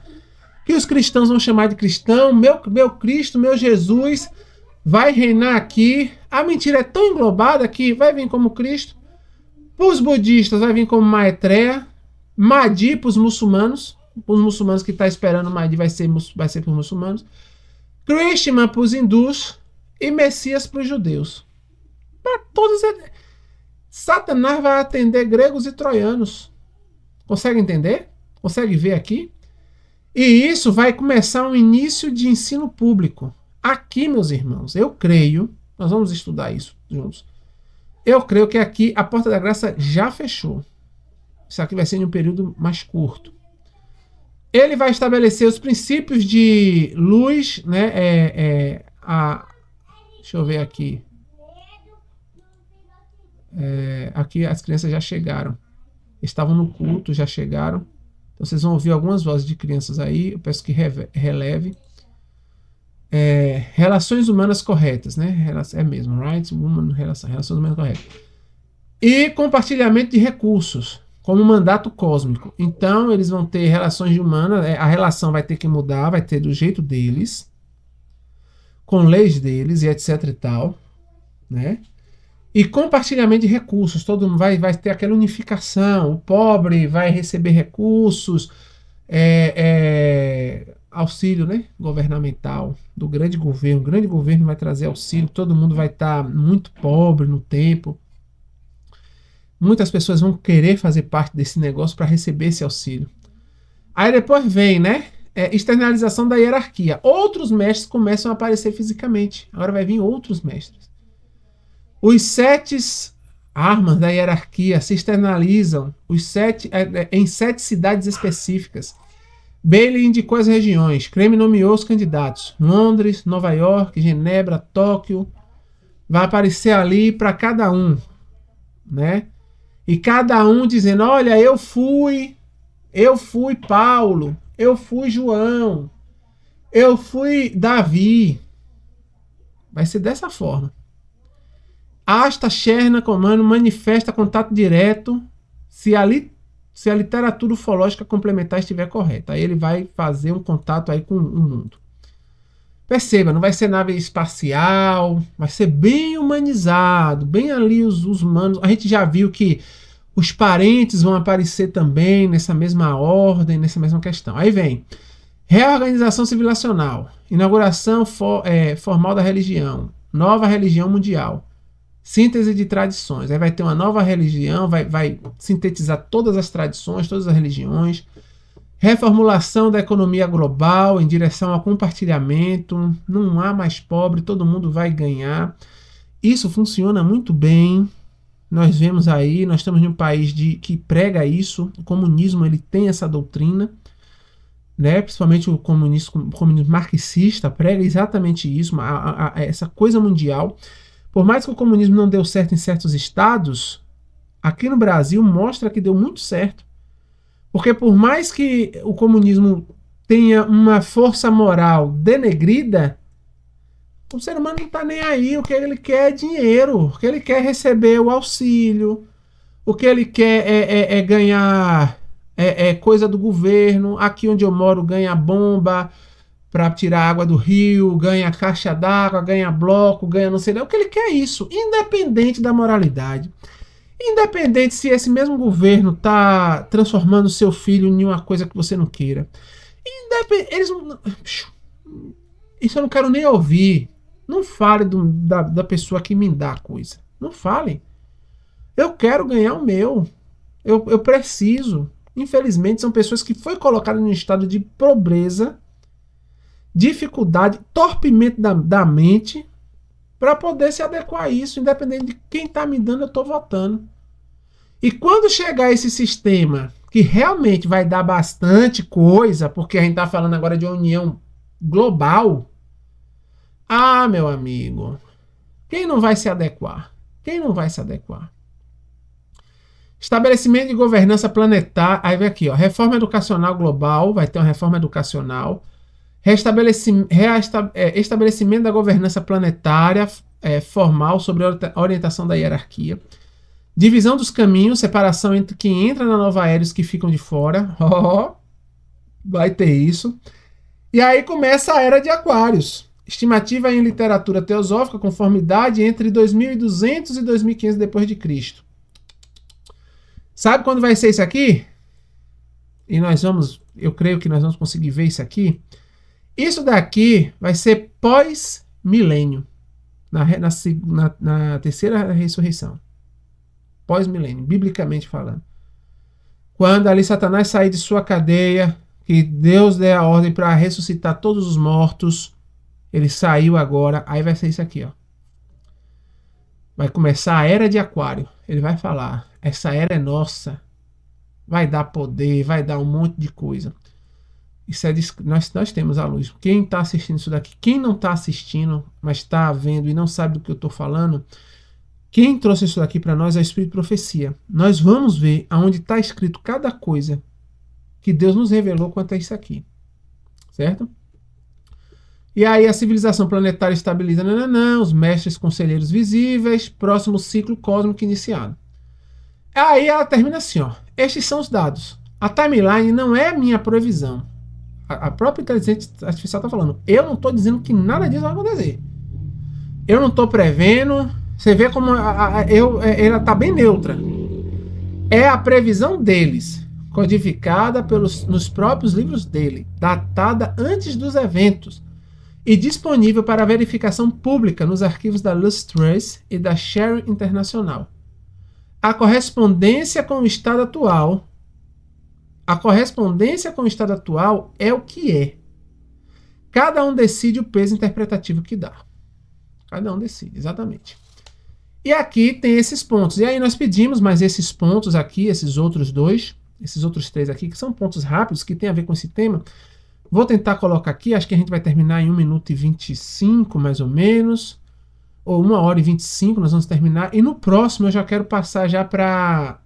que os cristãos vão chamar de cristão, meu Cristo, meu Jesus, vai reinar aqui. A mentira é tão englobada que vai vir como Cristo. Para os budistas vai vir como Maitreya. Mahdi para os muçulmanos que estão esperando Mahdi vai ser para os muçulmanos. Krishna para os hindus e Messias para os judeus. Para todos, Satanás vai atender gregos e troianos. Consegue entender? Consegue ver aqui? E isso vai começar um início de ensino público. Aqui, meus irmãos, eu creio, nós vamos estudar isso juntos. Eu creio que aqui a porta da graça já fechou. Isso aqui vai ser em um período mais curto. Ele vai estabelecer os princípios de luz, né? Deixa eu ver aqui. Aqui as crianças já chegaram. Estavam no culto, já chegaram. Então vocês vão ouvir algumas vozes de crianças aí. Eu peço que releve. Relações humanas corretas, né? É mesmo, rights, woman, relações humanas corretas. E compartilhamento de recursos, como mandato cósmico. Então, eles vão ter relações humanas, a relação vai ter que mudar, vai ter do jeito deles, com leis deles e etc e tal, né? E compartilhamento de recursos, todo mundo vai ter aquela unificação, o pobre vai receber recursos, auxílio, né, governamental do grande governo. O grande governo vai trazer auxílio, todo mundo vai estar muito pobre no tempo. Muitas pessoas vão querer fazer parte desse negócio para receber esse auxílio. Aí depois vem, né, externalização da hierarquia. Outros mestres começam a aparecer fisicamente. Agora vai vir outros mestres. Os 7 armas da hierarquia se externalizam em 7 cidades específicas. Bailey indicou as regiões. Creme nomeou os candidatos. Londres, Nova York, Genebra, Tóquio. Vai aparecer ali para cada um, né? E cada um dizendo: olha, eu fui Paulo, eu fui João, eu fui Davi. Vai ser dessa forma. Asta Sherna Comando manifesta contato direto se a literatura ufológica complementar estiver correta. Aí ele vai fazer um contato aí com o mundo. Perceba, não vai ser nave espacial, vai ser bem humanizado, bem ali os humanos. A gente já viu que os parentes vão aparecer também nessa mesma ordem, nessa mesma questão. Aí vem reorganização civilizacional, inauguração formal da religião, nova religião mundial, síntese de tradições. Aí vai ter uma nova religião, vai sintetizar todas as tradições, todas as religiões. Reformulação da economia global em direção ao compartilhamento. Não há mais pobre, todo mundo vai ganhar. Isso funciona muito bem. Nós vemos aí, nós estamos em um país que prega isso. O comunismo, ele tem essa doutrina, né? Principalmente o comunismo marxista prega exatamente isso, essa coisa mundial. Por mais que o comunismo não deu certo em certos estados, aqui no Brasil mostra que deu muito certo. Porque por mais que o comunismo tenha uma força moral denegrida, O ser humano não está nem aí. O que ele quer é dinheiro. O que ele quer é receber o auxílio. O que ele quer é ganhar coisa do governo. Aqui onde eu moro ganha bomba para tirar água do rio, ganha caixa d'água, ganha bloco, ganha não sei lá. O que ele quer é isso, independente da moralidade. Independente se esse mesmo governo está transformando seu filho em uma coisa que você não queira. Eles não... Isso eu não quero nem ouvir. Não fale da pessoa que me dá a coisa. Não fale. Eu quero ganhar o meu. Eu preciso. Infelizmente, são pessoas que foram colocadas em um estado de pobreza, dificuldade, torpimento da mente, para poder se adequar a isso. Independente de quem está me dando, eu estou votando. E quando chegar esse sistema, que realmente vai dar bastante coisa, porque a gente está falando agora de uma união global, ah, meu amigo, quem não vai se adequar? Quem não vai se adequar? Estabelecimento de governança planetária. Aí vem aqui, ó, reforma educacional global, vai ter uma reforma educacional. Estabelecimento da governança planetária formal sobre a orientação da hierarquia. Divisão dos caminhos, separação entre quem entra na nova era e os que ficam de fora. Vai ter isso. E aí começa a era de Aquários. Estimativa em literatura teosófica, conformidade entre 2200 e 2500 depois de Cristo. Sabe quando vai ser isso aqui? E eu creio que nós vamos conseguir ver isso aqui. Isso daqui vai ser pós-milênio, na terceira ressurreição. Pós-milênio, biblicamente falando. Quando ali Satanás sair de sua cadeia, que Deus dê a ordem para ressuscitar todos os mortos, ele saiu agora, aí vai ser isso aqui, ó. Vai começar a era de Aquário. Ele vai falar, essa era é nossa. Vai dar poder, vai dar um monte de coisa. Isso nós temos a luz. Quem está assistindo isso daqui, quem não está assistindo, mas está vendo e não sabe do que eu estou falando, quem trouxe isso daqui para nós é o Espírito de Profecia. Nós vamos ver aonde está escrito cada coisa que Deus nos revelou quanto a isso aqui. Certo? E aí a civilização planetária estabiliza, os mestres conselheiros visíveis, próximo ciclo cósmico iniciado. Aí ela termina assim, ó. Estes são os dados. A timeline não é minha previsão. A própria inteligência artificial está falando. Eu não estou dizendo que nada disso vai acontecer. Eu não estou prevendo. Você vê como ela está bem neutra. É a previsão deles, codificada nos próprios livros dele, datada antes dos eventos e disponível para verificação pública nos arquivos da Lustrace e da Sharing Internacional. A correspondência com o estado atual é o que é. Cada um decide o peso interpretativo que dá. Cada um decide, exatamente. E aqui tem esses pontos. E aí nós pedimos mais esses pontos aqui, esses outros três aqui, que são pontos rápidos, que tem a ver com esse tema. Vou tentar colocar aqui, acho que a gente vai terminar em 1 minuto e 25, mais ou menos. Ou 1 hora e 25, nós vamos terminar. E no próximo eu já quero passar já para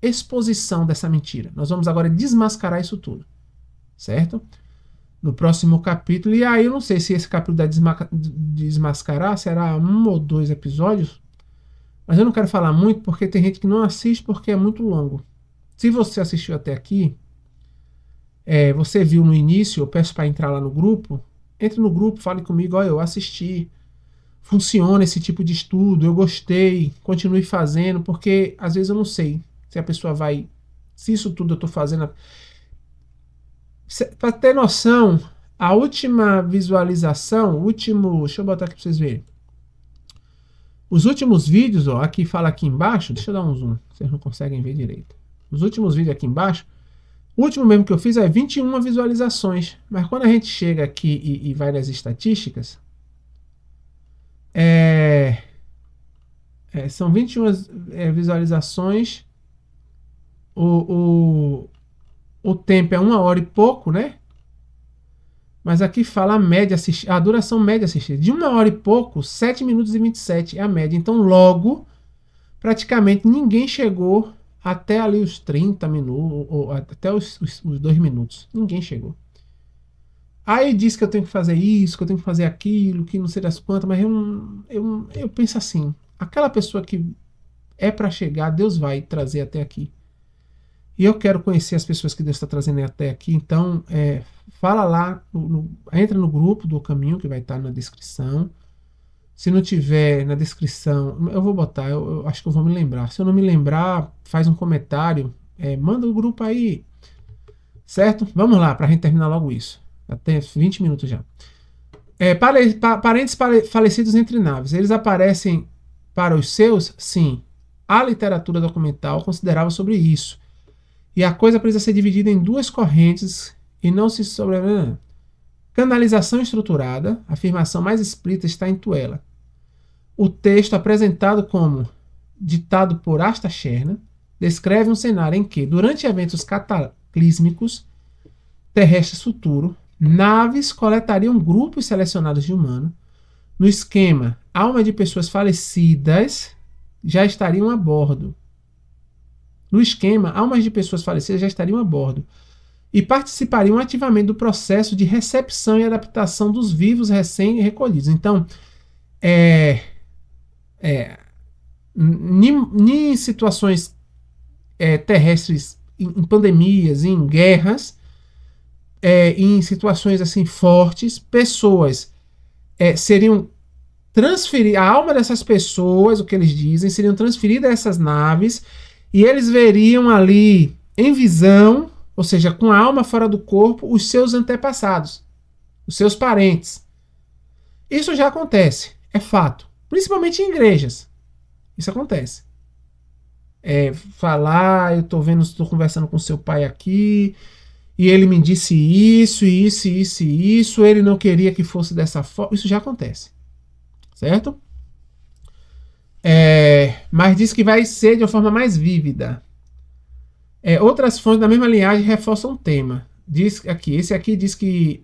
exposição dessa mentira. Nós vamos agora desmascarar isso tudo. Certo? No próximo capítulo. E aí eu não sei se esse capítulo da desmascarar será 1 ou 2 episódios. Mas eu não quero falar muito porque tem gente que não assiste porque é muito longo. Se você assistiu até aqui, você viu no início, eu peço para entrar lá no grupo. Entre no grupo, fale comigo, olha, eu assisti. Funciona esse tipo de estudo, eu gostei, continue fazendo, porque às vezes eu não sei se a pessoa vai... Se isso tudo eu estou fazendo... Para ter noção, a última visualização, deixa eu botar aqui para vocês verem. Os últimos vídeos, ó, aqui fala aqui embaixo, deixa eu dar um zoom, vocês não conseguem ver direito. Os últimos vídeos aqui embaixo, o último mesmo que eu fiz é 21 visualizações, mas quando a gente chega aqui e vai nas estatísticas, são 21 visualizações, o tempo é 1 hora e pouco, né? Mas aqui fala a duração média assistida. De 1 hora e pouco, 7 minutos e 27 é a média. Então, logo, praticamente ninguém chegou até ali os 30 minutos, ou até os 2 minutos. Ninguém chegou. Aí diz que eu tenho que fazer isso, que eu tenho que fazer aquilo, que não sei das quantas, mas eu penso assim, aquela pessoa que é para chegar, Deus vai trazer até aqui. E eu quero conhecer as pessoas que Deus está trazendo até aqui. Então, fala lá, entra no grupo do Caminho, que vai estar na descrição. Se não tiver na descrição, eu vou botar, eu acho que eu vou me lembrar. Se eu não me lembrar, faz um comentário, manda o grupo aí, certo? Vamos lá, para a gente terminar logo isso. Até 20 minutos já. Parentes falecidos entre naves, eles aparecem para os seus? Sim. A literatura documental considerava sobre isso. E a coisa precisa ser dividida em duas correntes e não se sobre... Canalização estruturada, a afirmação mais explícita está em Tuela. O texto apresentado como ditado por Asta Cherna descreve um cenário em que, durante eventos cataclísmicos terrestres futuros, naves coletariam grupos selecionados de humanos. No esquema, almas de pessoas falecidas já estariam a bordo. No esquema, almas de pessoas falecidas já estariam a bordo e participariam ativamente do processo de recepção e adaptação dos vivos recém-recolhidos. Então, em situações terrestres, em pandemias, em guerras, em situações assim fortes, pessoas seriam transferidas, a alma dessas pessoas, o que eles dizem, seriam transferidas a essas naves e eles veriam ali em visão, ou seja, com a alma fora do corpo, os seus antepassados, os seus parentes. Isso já acontece, é fato. Principalmente em igrejas. Isso acontece. Falar, eu estou conversando com seu pai aqui, e ele me disse isso, isso, isso e isso, ele não queria que fosse dessa forma. Isso já acontece. Certo? Mas diz que vai ser de uma forma mais vívida. Outras fontes da mesma linhagem reforçam o tema. Esse aqui diz que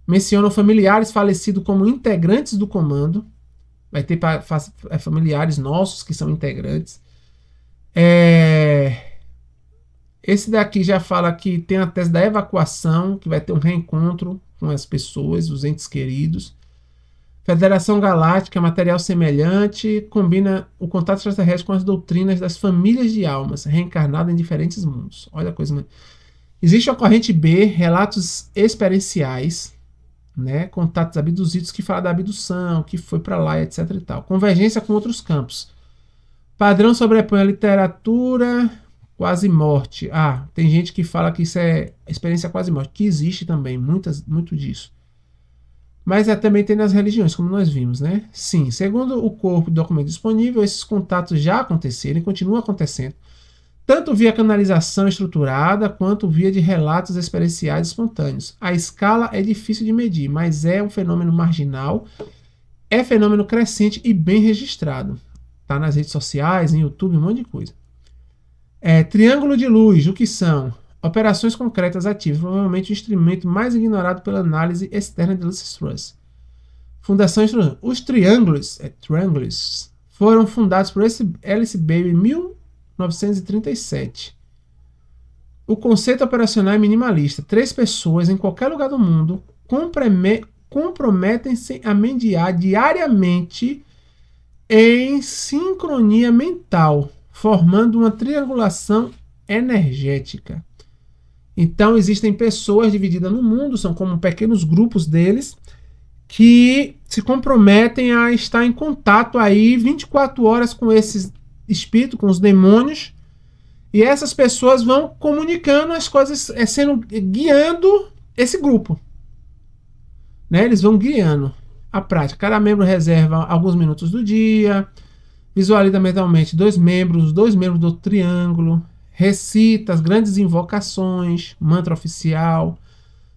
mencionam familiares falecidos como integrantes do comando. Vai ter familiares nossos que são integrantes. Esse daqui já fala que tem a tese da evacuação, que vai ter um reencontro com as pessoas, os entes queridos. Federação Galáctica, material semelhante, combina o contato extraterrestre com as doutrinas das famílias de almas, reencarnadas em diferentes mundos. Olha a coisa. Existe a corrente B, relatos experienciais, né, contatos abduzidos que fala da abdução, que foi para lá, etc e tal. Convergência com outros campos. Padrão sobrepõe a literatura quase morte. Tem gente que fala que isso é experiência quase morte, que existe também, muito disso. Mas também tem nas religiões, como nós vimos, né? Sim, segundo o corpo do documento disponível, esses contatos já aconteceram e continuam acontecendo, tanto via canalização estruturada, quanto via de relatos experienciais espontâneos. A escala é difícil de medir, mas é um fenômeno marginal, é fenômeno crescente e bem registrado. Está nas redes sociais, em YouTube, um monte de coisa. Triângulo de luz, o que são? Operações concretas ativas, provavelmente o instrumento mais ignorado pela análise externa de Lucis Truss. Fundação estrutural. Os triângulos, foram fundados por Alice Bailey em 1937. O conceito operacional é minimalista. 3 pessoas em qualquer lugar do mundo comprometem-se a mediar diariamente em sincronia mental, formando uma triangulação energética. Então existem pessoas divididas no mundo, são como pequenos grupos deles, que se comprometem a estar em contato aí 24 horas com esses espíritos, com os demônios, e essas pessoas vão comunicando as coisas, guiando esse grupo. Né? Eles vão guiando a prática. Cada membro reserva alguns minutos do dia, visualiza mentalmente 2 membros do triângulo, recita as grandes invocações, mantra oficial,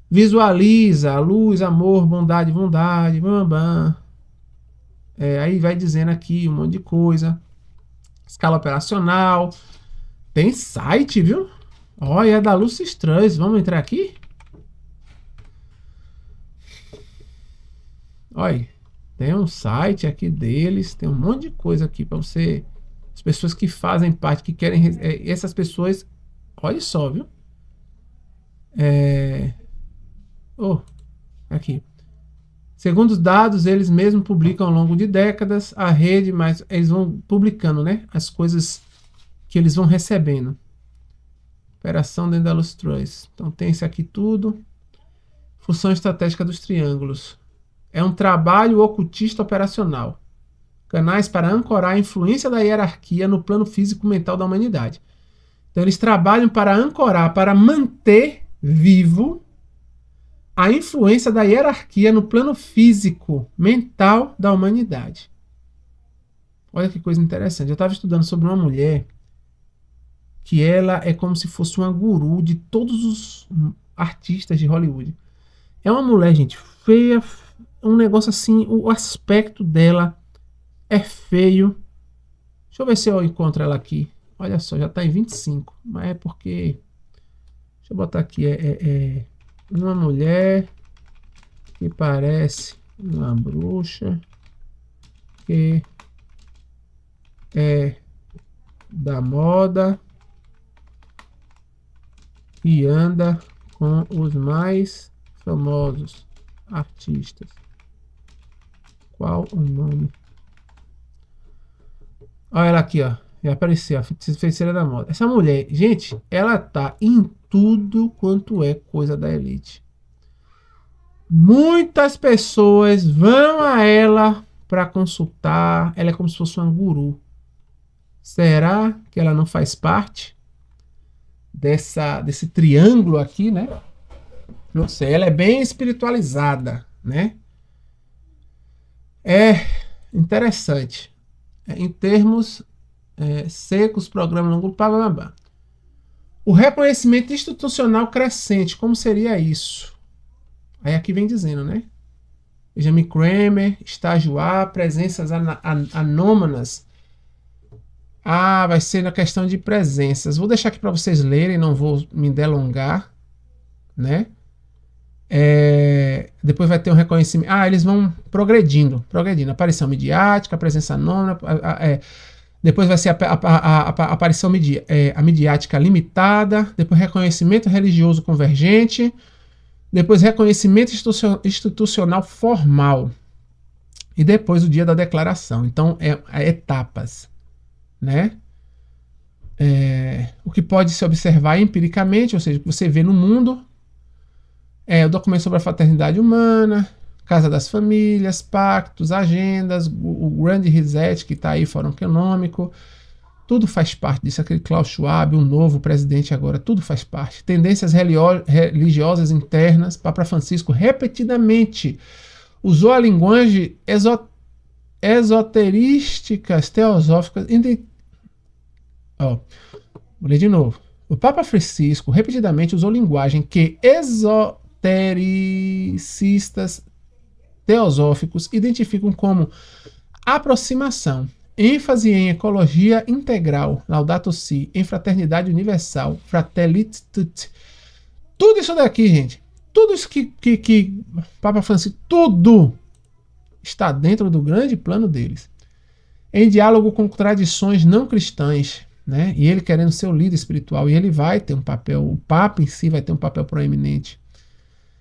visualiza a luz, amor, bondade, bam. Aí vai dizendo aqui um monte de coisa. Escala operacional. Tem site, viu? Olha, é da Lucis Truss. Vamos entrar aqui? Olha, tem um site aqui deles. Tem um monte de coisa aqui para você... As pessoas que fazem parte, que querem... essas pessoas... Olha só, viu? aqui. Segundo os dados, eles mesmos publicam ao longo de décadas a rede, mas eles vão publicando, né? As coisas que eles vão recebendo. Operação dentro da Luz-Troyes. Então tem esse aqui tudo. Função estratégica dos triângulos. É um trabalho ocultista operacional. Canais para ancorar a influência da hierarquia no plano físico-mental da humanidade. Então eles trabalham para ancorar, para manter vivo a influência da hierarquia no plano físico, mental da humanidade. Olha que coisa interessante. Eu estava estudando sobre uma mulher que ela é como se fosse uma guru de todos os artistas de Hollywood. É uma mulher, gente, feia, um negócio assim, o aspecto dela é feio. Deixa eu ver se eu encontro ela aqui. Olha só, já está em 25, mas é porque... Deixa eu botar aqui, uma mulher que parece uma bruxa que é da moda e anda com os mais famosos artistas. Qual o nome? Olha ela aqui, ó. Já apareceu, a feiticeira da moda. Essa mulher, gente, ela tá em tudo quanto é coisa da elite. Muitas pessoas vão a ela para consultar. Ela é como se fosse uma guru. Será que ela não faz parte desse triângulo aqui, né? Não sei, ela é bem espiritualizada, né? É interessante. Em termos secos, programa longo, blá. O reconhecimento institucional crescente, como seria isso? Aí aqui vem dizendo, né? Benjamin Kramer, estágio A, presenças anômalas. Ah, vai ser na questão de presenças. Vou deixar aqui para vocês lerem, não vou me delongar, né? Depois vai ter um reconhecimento. Ah, eles vão progredindo. Aparição midiática, presença anônima. Depois vai ser a aparição midiática limitada. Depois reconhecimento religioso convergente. Depois reconhecimento institucional formal. E depois o dia da declaração. Então, etapas, né? O que pode se observar empiricamente, ou seja, o que você vê no mundo, o documento sobre a fraternidade humana, Casa das Famílias, pactos, agendas, o grande reset que está aí, Fórum Econômico, tudo faz parte disso. Aquele Klaus Schwab, o novo presidente agora, tudo faz parte. Tendências religiosas internas, Papa Francisco repetidamente usou a linguagem esoterísticas, teosóficas. Vou ler de novo. O Papa Francisco repetidamente usou linguagem que esotericistas teosóficos identificam como aproximação, ênfase em ecologia integral, Laudato Si, em fraternidade universal, Fratellitud. Tudo isso daqui, gente, tudo isso que Papa Francisco, tudo está dentro do grande plano deles, em diálogo com tradições não cristãs, né? E ele querendo ser o líder espiritual, e ele vai ter um papel, o Papa em si vai ter um papel proeminente.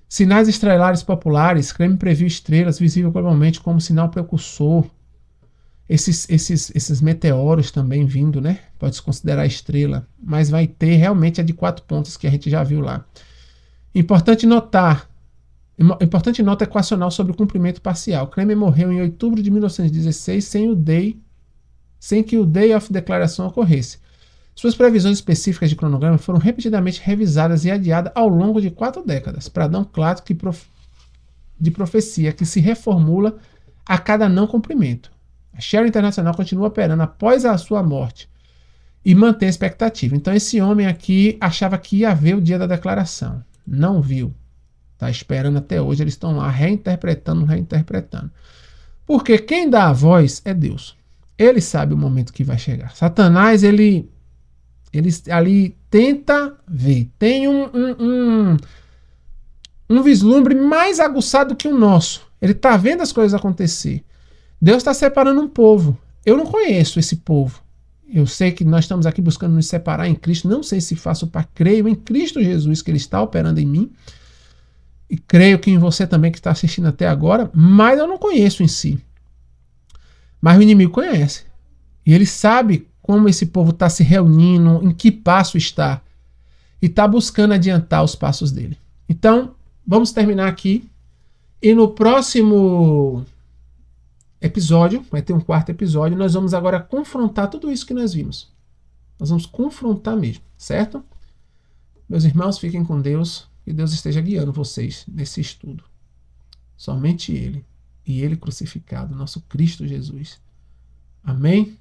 Sinais estelares populares, Kramer previu estrelas visíveis globalmente como sinal precursor. Esses meteoros também vindo, né? Pode-se considerar estrela, mas vai ter realmente a de 4 pontos que a gente já viu lá. Importante nota equacional sobre o cumprimento parcial. Kramer morreu em outubro de 1916 sem que o Day of Declaration ocorresse. Suas previsões específicas de cronograma foram repetidamente revisadas e adiadas ao longo de 4 décadas, para dar um claro de profecia que se reformula a cada não cumprimento. A Shell Internacional continua operando após a sua morte e mantém a expectativa. Então esse homem aqui achava que ia ver o dia da declaração. Não viu. Está esperando até hoje. Eles estão lá reinterpretando. Porque quem dá a voz é Deus. Ele sabe o momento que vai chegar. Satanás, ele ali tenta ver. Tem um vislumbre mais aguçado que o nosso. Ele está vendo as coisas acontecer. Deus está separando um povo. Eu não conheço esse povo. Eu sei que nós estamos aqui buscando nos separar em Cristo. Não sei se faço para creio em Cristo Jesus, que Ele está operando em mim. E creio que em você também que está assistindo até agora, mas eu não conheço em si. Mas o inimigo conhece. E ele sabe como esse povo está se reunindo, em que passo está. E está buscando adiantar os passos dele. Então, vamos terminar aqui. E no próximo episódio, vai ter um quarto episódio, nós vamos agora confrontar tudo isso que nós vimos. Nós vamos confrontar mesmo, certo? Meus irmãos, fiquem com Deus. Que Deus esteja guiando vocês nesse estudo. Somente Ele. E Ele crucificado, nosso Cristo Jesus. Amém?